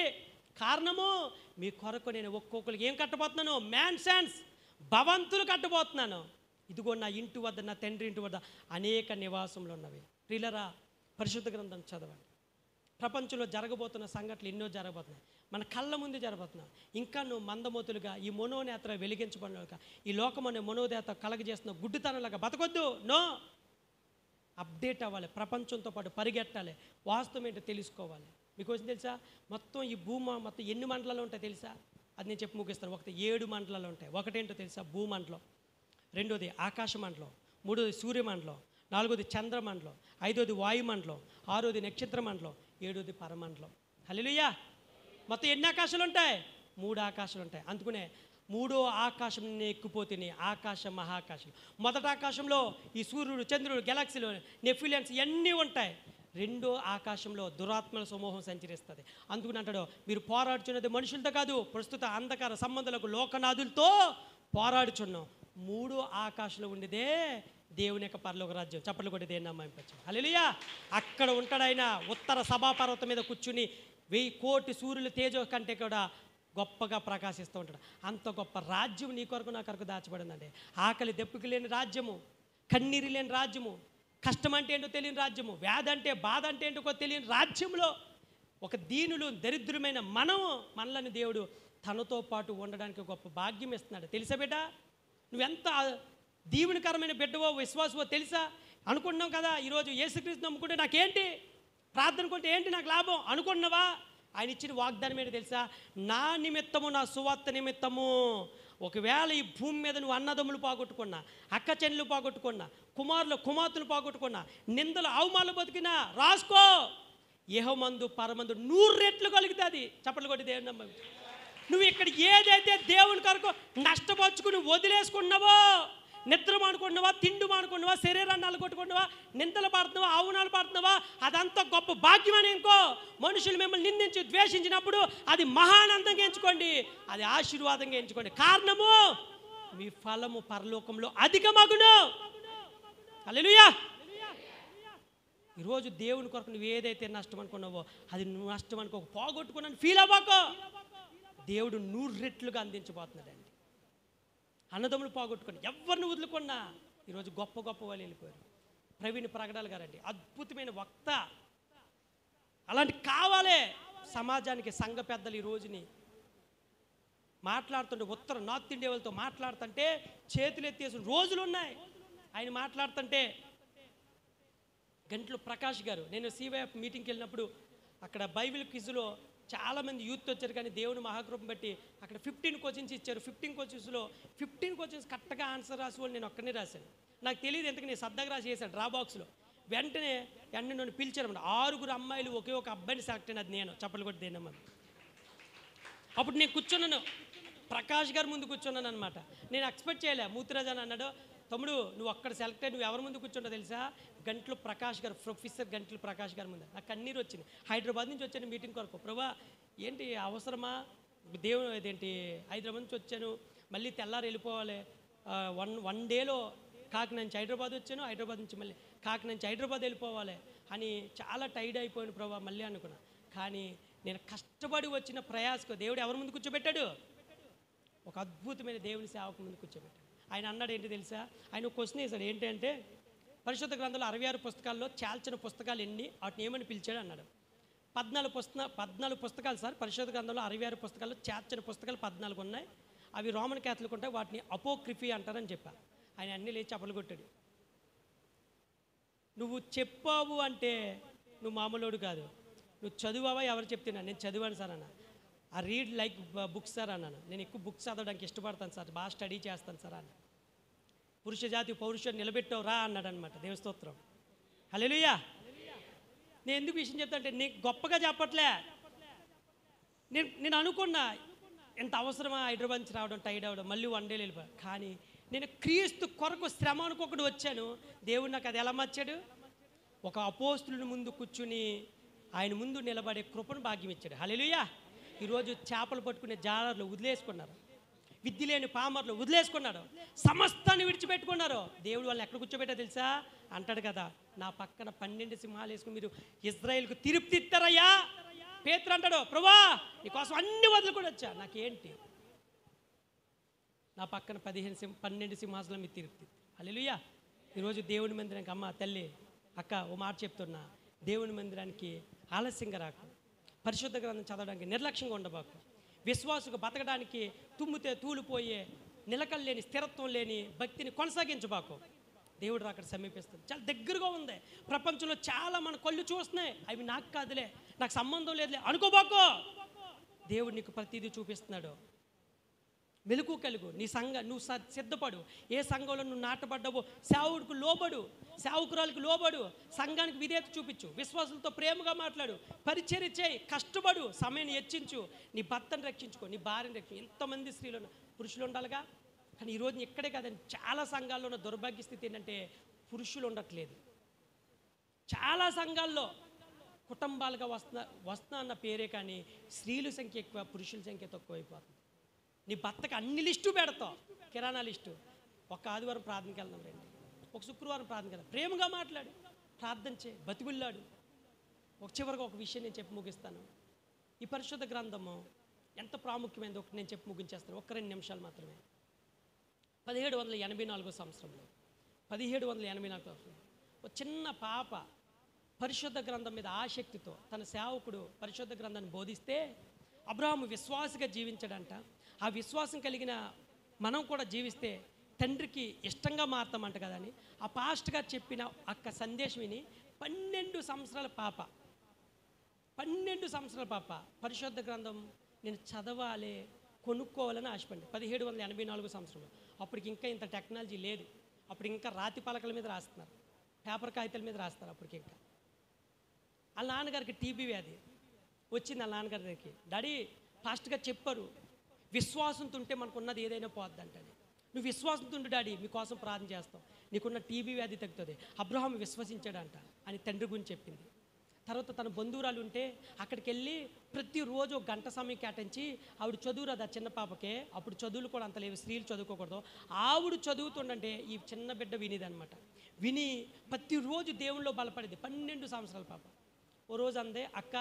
కారణము మీ కొరకు నేను ఒక్కొక్కరికి ఏం కట్టబోతున్నాను, మ్యాన్షన్స్, భవంతులు కట్టబోతున్నాను. ఇదిగో నా ఇంటి వద్ద, నా తండ్రి ఇంటి వద్ద అనేక నివాసములు ఉన్నవి. ప్రియులరా, పరిశుద్ధ గ్రంథం చదవండి. ప్రపంచంలో జరగబోతున్న సంఘటనలు ఎన్నో జరగబోతున్నాయి, మన కళ్ళ ముందు జరగబోతున్నాయి. ఇంకా నువ్వు మందమోతులుగా ఈ మనోనేత్ర వెలిగించబడినగా ఈ లోకం అనే మనోదేత కలగజేస్తున్న గుడ్డితనంలాగా బతకొద్దు. నో, అప్డేట్ అవ్వాలి, ప్రపంచంతో పాటు పరిగెట్టాలి, వాస్తవం ఏంటో తెలుసుకోవాలి. మీకు వచ్చింది తెలుసా, మొత్తం ఈ భూమి మొత్తం ఎన్ని మండలాలు ఉంటాయి తెలుసా? అది నేను చెప్పి ముగిస్తాను. ఒకటి 7 మండలాలు ఉంటాయి. ఒకటేంటో తెలుసా, భూమండలం. రెండోది ఆకాశ మండలం. మూడోది సూర్యమండలం. నాలుగోది చంద్రమండలం. ఐదోది వాయుమండలం. ఆరోది నక్షత్ర మండలం. ఏడోది పరమండలం. హల్లెలూయా. మొత్తం ఎన్ని ఆకాశాలు ఉంటాయి? 3 ఆకాశాలు ఉంటాయి. అందుకనే 3వ ఆకాశం ఎక్కిపోతే ఆకాశ మహాకాశం. మొదటి ఆకాశంలో ఈ సూర్యుడు, చంద్రుడు, గెలాక్సీలు, నెఫిలియన్స్ ఇవన్నీ ఉంటాయి. 2వ ఆకాశంలో దురాత్మల సమూహం సంచరిస్తుంది. అందుకని అంటాడు, మీరు పోరాడుచున్నది మనుషులతో కాదు, ప్రస్తుత అంధకార సంబంధాలకు లోకనాథులతో పోరాడుచున్నాం. 3వ ఆకాశంలో ఉండేదే దేవుని యొక్క పరలోక రాజ్యం. చప్పట్లు కొట్టి దేన్ని నమ్మించు. హల్లెలూయా. అక్కడ ఉంటాడు ఆయన, ఉత్తర సభాపర్వతం మీద కూర్చుని 1000 కోటి సూర్యుల తేజో కంటే కూడా గొప్పగా ప్రకాశిస్తూ ఉంటాడు. అంత గొప్ప రాజ్యం నీ కొరకు నా కొరకు దాచబడిందండి. ఆకలి దెప్పుకి లేని రాజ్యము, కన్నీరు లేని రాజ్యము, కష్టం అంటే ఏంటో తెలియని రాజ్యము, వ్యాధి అంటే బాధ అంటే ఏంటో తెలియని రాజ్యంలో ఒక దీనులు దరిద్రమైన మనలని దేవుడు తనతో పాటు ఉండడానికి గొప్ప భాగ్యం ఇస్తున్నాడు. తెలుసా బిడ్డ? నువ్వెంత దీవెనకరమైన బిడ్డవో విశ్వాసవో తెలుసా? అనుకుంటున్నావు కదా, ఈరోజు యేసుక్రీస్తు నమ్ముకుంటే నాకేంటి, ప్రార్థన కొంటే ఏంటి నాకు లాభం అనుకుంటున్నావా? ఆయన ఇచ్చిన వాగ్దానం ఏంటి తెలుసా? నా నిమిత్తము, నా సువార్త నిమిత్తము, ఒకవేళ ఈ భూమి మీద నువ్వు అన్నదమ్ములు పోగొట్టుకున్నా, అక్క చెల్లెలు పోగొట్టుకున్నా, కుమారులు కుమార్తెలు పోగొట్టుకున్నా, నిందలు అవమానాలు బతికినా రాసుకో, యెహోమందు పరమందు 100 రెట్లు కలుగుతుంది. చప్పట్లు కొట్టి దేవుని నమ్మ. నువ్వు ఇక్కడ ఏదైతే దేవుని కొరకు నష్టపరుచుకుని వదిలేసుకున్నావో, నిద్ర మానుకున్నావా, తిండి మానుకున్నావా, శరీరాన్ని నలగొట్టుకున్నావా, నిందలు పడుతున్నావా, అవమానాలు పడుతున్నావా, అదంతా గొప్ప భాగ్యమని ఇంకో మనుషులు మిమ్మల్ని నిందించి ద్వేషించినప్పుడు అది మహానందంగా ఎంచుకోండి, అది ఆశీర్వాదంగా ఎంచుకోండి. కారణము మీ ఫలము పరలోకంలో అధికమగును. హల్లెలూయా. ఈరోజు దేవుని కొరకు నువ్వు ఏదైతే నష్టం అనుకున్నావో అది నువ్వు నష్టం అనుకో, పోగొట్టుకున్నాను ఫీల్ అవ్వకో. దేవుడు 100 రెట్లుగా అందించబోతున్నాడండి. అన్నదమ్ములు పోగొట్టుకుని ఎవరిని వదులుకున్నా ఈరోజు గొప్ప గొప్ప వాళ్ళు వెళ్ళిపోయారు. ప్రవీణ్ ప్రగడాలు గారండి, అద్భుతమైన వక్త. అలాంటి కావాలే సమాజానికి. సంఘ పెద్దలు ఈ రోజుని మాట్లాడుతుంటే, ఉత్తర నార్త్ ఇండియా వాళ్ళతో మాట్లాడుతుంటే చేతులు ఎత్తేసిన రోజులు ఉన్నాయి. ఆయన మాట్లాడుతుంటే గంటలు ప్రకాష్ గారు, నేను CYF మీటింగ్కి వెళ్ళినప్పుడు అక్కడ బైబిల్ క్విజ్లో చాలామంది యూత్ వచ్చారు, కానీ దేవుని మహాకృపం బట్టి అక్కడ 15 కోచింగ్స్ ఇచ్చారు. 15 కోచింగ్స్లో 15 కోచింగ్స్ కరెక్ట్గా ఆన్సర్ రాసి వాళ్ళు నేను ఒక్కనే రాశాను. నాకు తెలియదు ఎందుకు, నేను సరదాగా రాసి చేశాను డ్రా బాక్స్లో. వెంటనే నన్ను పిలిచారన్నమాట. 6 అమ్మాయిలు ఒకే ఒక అబ్బాయిని సెలెక్ట్ అయినది నేను. చప్పలు కొట్టి దేనమ్మా. అప్పుడు నేను కూర్చున్నాను, ప్రకాష్ గారి ముందు కూర్చున్నాను అనమాట. నేను ఎక్స్పెక్ట్ చేయలే. మూర్తిరాజు అని అన్నాడు, తమ్ముడు నువ్వు అక్కడ సెలెక్ట్ అయ్యి నువ్వు ఎవరి ముందు కూర్చుంటో తెలుసా? గంటలు ప్రకాష్ గారు, ప్రొఫెసర్ గంటలు ప్రకాష్ గారి ముందు. నాకు కన్నీరు వచ్చింది. హైదరాబాద్ నుంచి వచ్చాను మీటింగ్ కొరకు. ప్రభా ఏంటి అవసరమా, దేవుడు ఇదేంటి, హైదరాబాద్ నుంచి వచ్చాను, మళ్ళీ తెల్లారి వెళ్ళిపోవాలి, వన్ డేలో కాకినాడ నుంచి హైదరాబాద్ వచ్చాను, హైదరాబాద్ నుంచి మళ్ళీ కాకినాడ నుంచి హైదరాబాద్ వెళ్ళిపోవాలి అని చాలా టైర్డ్ అయిపోయాను ప్రభా మళ్ళీ అనుకున్నా. కానీ నేను కష్టపడి వచ్చిన ప్రయాసకు దేవుడు ఎవరి ముందు కూర్చోబెట్టాడు? ఒక అద్భుతమైన దేవుని సేవకు ముందు కూర్చోబెట్టాడు. ఆయన అన్నాడు ఏంటి తెలుసా? ఆయన ఒక క్వశ్చన్ వేశాడు. ఏంటి అంటే, పరిశుద్ధ గ్రంథంలో 66 పుస్తకాల్లో చాల్చిన పుస్తకాలు ఎన్ని, వాటిని ఏమని పిలిచాడు అన్నాడు. 14 పుస్తకాలు సార్, పరిశుద్ధ గ్రంథంలో 66 పుస్తకాల్లో చాల్చిన పుస్తకాలు 14 ఉన్నాయి. అవి రోమన్ క్యాథలిక్ ఉంటాయి, వాటిని అపోక్రిఫీ అంటారని చెప్పా. ఆయన అన్నీ లేచి చప్పలు కొట్టాడు. నువ్వు చెప్పావు అంటే నువ్వు మామూలుడు కాదు. నువ్వు చదువావా? ఎవరు చెప్తున్నా? నేను చదివాను సార్ అన్న. ఆ రీడ్ లైక్ బుక్స్ సార్ అన్నాను. నేను ఎక్కువ బుక్స్ చదవడానికి ఇష్టపడతాను సార్, బాగా స్టడీ చేస్తాను సార్ అన్న. పురుష జాతి పౌరుషం నిలబెట్టావు రా అన్నాడు అనమాట. దేవస్తోత్రం. హల్లెలూయా. నేను ఎందుకు విషయం చెప్తా అంటే, నీకు గొప్పగా చెప్పట్లే, నేను అనుకున్నా ఎంత అవసరమా హైదరాబాద్ నుంచి రావడం, టైర్డ్ అవ్వడం, మళ్ళీ 1 డే వెళ్ళిపోయా. కానీ నేను క్రీస్తు కొరకు శ్రమ అనుకోకుండా వచ్చాను. దేవుడు నాకు అది ఎలా మార్చాడు? ఒక అపోస్తులుని ముందు కూర్చుని ఆయన ముందు నిలబడే కృపను భాగ్యం ఇచ్చాడు. హల్లెలూయా. ఈరోజు చేపలు పట్టుకునే జాలర్లు వదిలేసుకున్నారు, విద్య లేని పామర్లు వదిలేసుకున్నారు, సమస్తాన్ని విడిచిపెట్టుకున్నారు. దేవుడు వాళ్ళని ఎక్కడ కూర్చోబెట్టా తెలుసా? అంటాడు కదా, నా పక్కన 12 సింహాలు వేసుకుని మీరు ఇజ్రాయేల్కు తిరుపతి ఇస్తారయ్యా. పేతురు అంటాడు, ప్రభువా నీకోసం అన్ని వదులుకొని వచ్చా, నాకేంటి? నా పక్కన 12 సింహాసనం మీరు తిరుపతి. హల్లెలూయా. ఈరోజు దేవుని మందిరానికి అమ్మ తల్లి అక్క ఓ మాట చెప్తున్నా, దేవుని మందిరానికి ఆలస్యంగా రాకు, పరిశుద్ధ గ్రంథం చదవడానికి నిర్లక్ష్యంగా ఉండబాకు, విశ్వాసుకు బతకడానికి తుమ్మితే తూలిపోయే నిలకడ లేని స్థిరత్వం లేని భక్తిని కొనసాగించబాకు. దేవుడు అక్కడ సమీపిస్తుంది, చాలా దగ్గరగా ఉంది. ప్రపంచంలో చాలా మన కళ్ళు చూస్తున్నాయి, అవి నాకు కాదులే, నాకు సంబంధం లేదులే అనుకోబాకు. దేవుడు నీకు ప్రతిదీ చూపిస్తున్నాడు. మెలకు కలుగు, నీ నువ్వు సిద్ధపడు. ఏ సంఘంలో నువ్వు నాటబడ్డావో సేవకుడికి లోబడు, సేవకురాలకు లోబడు, సంఘానికి విధేయత చూపించు, విశ్వాసులతో ప్రేమగా మాట్లాడు, పరిచర్య చేయి, కష్టపడు, సమయాన్ని హెచ్చించు, నీ భర్తను రక్షించుకో, నీ భార్యను రక్షించు. ఎంతమంది స్త్రీలు పురుషులు ఉండాలిగా, కానీ ఈరోజు ఇక్కడే కాదండి, చాలా సంఘాల్లో ఉన్న దౌర్భాగ్య స్థితి ఏంటంటే పురుషులు ఉండట్లేదు. చాలా సంఘాల్లో కుటుంబాలుగా వస్తున్నా అన్న పేరే కానీ స్త్రీల సంఖ్య ఎక్కువ, పురుషుల సంఖ్య తక్కువైపోతుంది. నీ భర్తకు అన్ని లిస్టు పెడతావు, కిరాణా లిస్టు. ఒక ఆదివారం ప్రార్థనకి వెళ్దాం రండి, ఒక శుక్రవారం ప్రార్థనకి వెళ్దాం, ప్రేమగా మాట్లాడు, ప్రార్థన చేయి, బతిమిల్లాడు. చివరిగా ఒక విషయం నేను చెప్పి ముగిస్తాను. ఈ పరిశుద్ధ గ్రంథము ఎంత ప్రాముఖ్యమైనది ఒకటి నేను చెప్పి ముగించేస్తాను, ఒక 2 నిమిషాలు మాత్రమే. 1784 సంవత్సరంలో 1784 ఒక చిన్న పాప పరిశుద్ధ గ్రంథం మీద ఆసక్తితో తన సేవకుడు పరిశుద్ధ గ్రంథాన్ని బోధిస్తే అబ్రహాము విశ్వాసిగా జీవించాడంట. ఆ విశ్వాసం కలిగిన మనం కూడా జీవిస్తే తండ్రికి ఇష్టంగా మారుతామంట కదా అని ఆ పాస్ట్ గారు చెప్పిన అక్క సందేశం విని 12 సంవత్సరాల పాప పరిశుద్ధ గ్రంథం నేను చదవాలి, కొనుక్కోవాలని ఆశపడి 1784 సంవత్సరంలో. అప్పటికి ఇంకా ఇంత టెక్నాలజీ లేదు, అప్పుడు ఇంకా రాతి పలకల మీద రాస్తున్నారు, పేపర్ కాగితాల మీద రాస్తారు. అప్పటికి ఇంకా వాళ్ళ నాన్నగారికి టీబీ వ్యాధి వచ్చింది. వాళ్ళ నాన్నగారి దగ్గరికి, డాడీ ఫాస్ట్గా చెప్పారు, విశ్వాసంతో ఉంటే మనకున్నది ఏదైనా పోద్దంటది. నువ్వు విశ్వాసంతో ఉండు డాడీ, మీకోసం ప్రార్థన చేస్తాం, నీకున్న టీబీ వ్యాధి తగ్గుతుంది. అబ్రహాము విశ్వసించాడంట అని తండ్రి గురించి చెప్పింది. తర్వాత తన బంధువురాలు ఉంటే అక్కడికి వెళ్ళి ప్రతిరోజు 1 గంట సమయం కేటాయించి ఆవిడ చదువురాదు, ఆ చిన్న పాపకే అప్పుడు చదువులు కూడా అంత లేవు, స్త్రీలు చదువుకోకూడదు. ఆవిడ చదువుతుండంటే ఈ చిన్న బిడ్డ వినిదనమాట. విని ప్రతిరోజు దేవుళ్ళలో బలపడేది. 12 సంవత్సరాల పాప. ఓ రోజు అందే, అక్క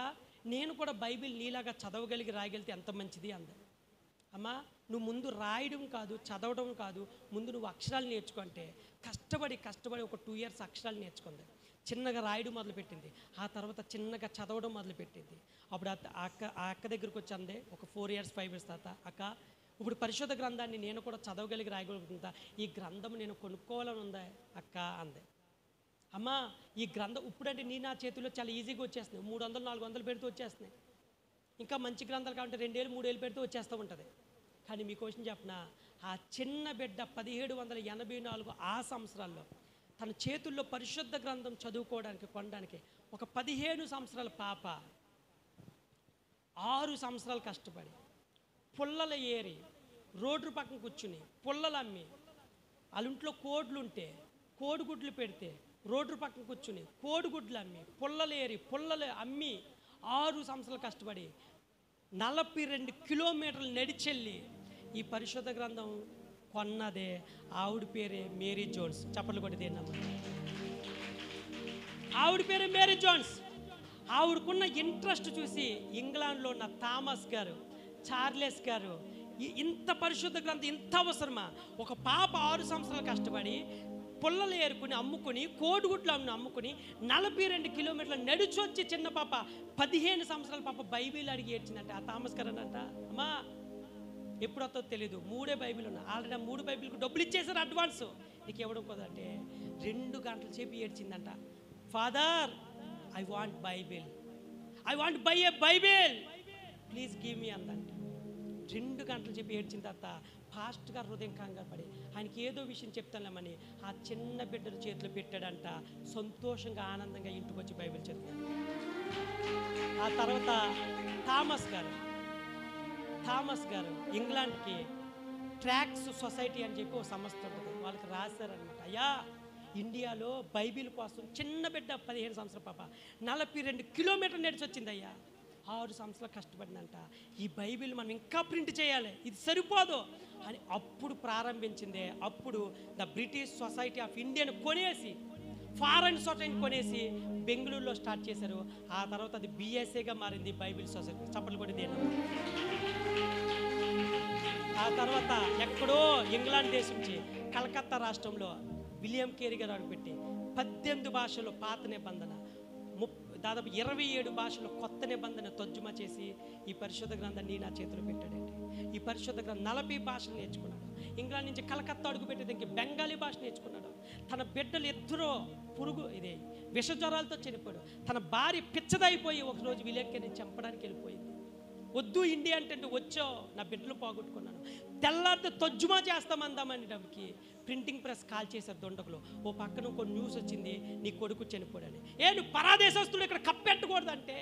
నేను కూడా బైబిల్ నీలాగా చదవగలిగి రాయగలిగితే ఎంత మంచిది అందే. అమ్మా నువ్వు ముందు రాయడం కాదు, చదవడం కాదు, ముందు నువ్వు అక్షరాలు నేర్చుకుంటే కష్టపడి ఒక 2 years అక్షరాలు నేర్చుకుంది. చిన్నగా రాయడం మొదలుపెట్టింది, ఆ తర్వాత చిన్నగా చదవడం మొదలుపెట్టింది. అప్పుడు ఆ అక్క దగ్గరికి వచ్చి అందే, ఒక 4 years 5 years తర్వాత, అక్క ఇప్పుడు పరిశుద్ధ గ్రంథాన్ని నేను కూడా చదవగలిగి రాయగలుగుతుందా, ఈ గ్రంథం నేను కొనుక్కోవాలని ఉందా అక్క అందే. అమ్మా ఈ గ్రంథం ఇప్పుడంటే నా చేతుల్లో చాలా ఈజీగా వచ్చేస్తున్నాయి, 300 400 పెడితే వచ్చేస్తున్నాయి. ఇంకా మంచి గ్రంథాలు కావాలంటే 2 ఏళ్ళు 3 ఏళ్ళు పెడితే వచ్చేస్తూ ఉంటుంది. కానీ మీ క్వశ్చన్ చెప్పిన ఆ చిన్న బిడ్డ 1784 ఆ సంవత్సరాల్లో తన చేతుల్లో పరిశుద్ధ గ్రంథం చదువుకోవడానికి కొనడానికి ఒక 15 సంవత్సరాల పాప 6 సంవత్సరాలు కష్టపడి పుల్లలు ఏరి రోడ్డు పక్కన కూర్చుని పుల్లలు అమ్మి, వాళ్ళ ఇంట్లో కోడ్లు ఉంటే కోడిగుడ్లు పెడితే రోడ్డు పక్కన కూర్చుని కోడిగుడ్లు అమ్మి పుల్లలు ఏరి పుల్లలు అమ్మి 6 సంవత్సరాలు కష్టపడి 42 కిలోమీటర్లు నడిచెళ్ళి ఈ పరిశుద్ధ గ్రంథం కొన్నదే ఆవిడ పేరే మేరీ జోన్స్. చప్పట్లు కొట్టి తిన్నాము. ఆవిడ పేరే మేరీ జోన్స్. ఆవిడకున్న ఇంట్రెస్ట్ చూసి ఇంగ్లాండ్లో ఉన్న థామస్ గారు, చార్లెస్ గారు, ఇంత పరిశుద్ధ గ్రంథం ఇంత అవసరమా, ఒక పాప 6 సంవత్సరాలు కష్టపడి పుల్లలు ఏరుకుని అమ్ముకుని కోడిగుడ్లు అమ్ముకుని 42 కిలోమీటర్లు నడిచొచ్చి చిన్న పాప 15 సంవత్సరాల పాప బైబిల్ అడిగి ఏడ్చిందంట. ఆ థామస్ గారు అనంట, అమ్మా ఎప్పుడు వస్తుందో తెలీదు, 3 బైబిల్ ఉన్నాయి, ఆల్రెడీ 3 బైబిల్కి డబ్బులు ఇచ్చేసారు అడ్వాన్స్, నీకు ఇవ్వడం కుదరంటే 2 గంటల సేపు ఏడ్చిందంట. Father I want Bible, I want buy a Bible, please give me అందంట. 2 గంటలు చెప్పి ఏడ్చిన తర్వాత ఫాస్ట్గా హృదయం కంగారు పడి ఆయనకి ఏదో విషయం చెప్తానేమని ఆ చిన్న బిడ్డల చేతిలో పెట్టాడంట. సంతోషంగా ఆనందంగా ఇంటికి వచ్చి బైబిల్ చదివాడు. ఆ తర్వాత థామస్ గారు ఇంగ్లాండ్కి ట్రాక్స్ సొసైటీ అని చెప్పి ఒక సంస్థ ఉంటుంది. వాళ్ళకి రాశారనమాట, అయ్యా ఇండియాలో బైబిల్ కోసం చిన్న బిడ్డ 15 సంవత్సరాల పాప 42 కిలోమీటర్లు నడిచి వచ్చింది అయ్యా. 6 సంవత్సరాలు కష్టపడినంట. ఈ బైబిల్ మనం ఇంకా ప్రింట్ చేయాలి, ఇది సరిపోదు అని అప్పుడు ప్రారంభించిందే. అప్పుడు ద బ్రిటిష్ సొసైటీ ఆఫ్ ఇండియాను కొనేసి, ఫారెన్ సొసైటీని కొనేసి బెంగళూరులో స్టార్ట్ చేశారు. ఆ తర్వాత అది బిఎస్ఏగా మారింది, బైబిల్ సొసైటీ. చప్పట్లు కూడా దేని. ఆ తర్వాత ఎక్కడో ఇంగ్లాండ్ దేశం నుంచి కలకత్తా రాష్ట్రంలో విలియం కేరీ గారు అడుగుపెట్టి 18 భాషల్లో పాత నిబంధన, దాదాపు 27 భాషల్లో కొత్త నిబంధన తర్జుమా చేసి ఈ పరిశుద్ధ గ్రంథాన్ని నా చేతిలో పెట్టాడండి. ఈ పరిశుద్ధ గ్రంథం 40 భాషలు నేర్చుకున్నాడు. ఇంగ్లాండ్ నుంచి కలకత్తా అడుగుపెట్టేదానికి బెంగాలీ భాష నేర్చుకున్నాడు. తన బిడ్డలు ఇద్దరూ విష జ్వరాలతో చనిపోయాడు. తన భార్య పిచ్చదైపోయి ఒకరోజు విలియం కేరీని చంపడానికి వెళ్ళిపోయింది. వద్దు ఇండియా అంటే వచ్చావు, నా బిడ్డలు పోగొట్టుకున్నాను, తెల్లారితే తర్జుమా చేస్తామందామనేటప్పటికి ప్రింటింగ్ ప్రెస్ కాల్ చేశారు దొండకులు. ఓ పక్కన ఇంకో న్యూస్ వచ్చింది, నీ కొడుకు చనిపోయాడని. నువ్వు పరాదేశస్తుడు ఇక్కడ కప్పెట్టకూడదంటే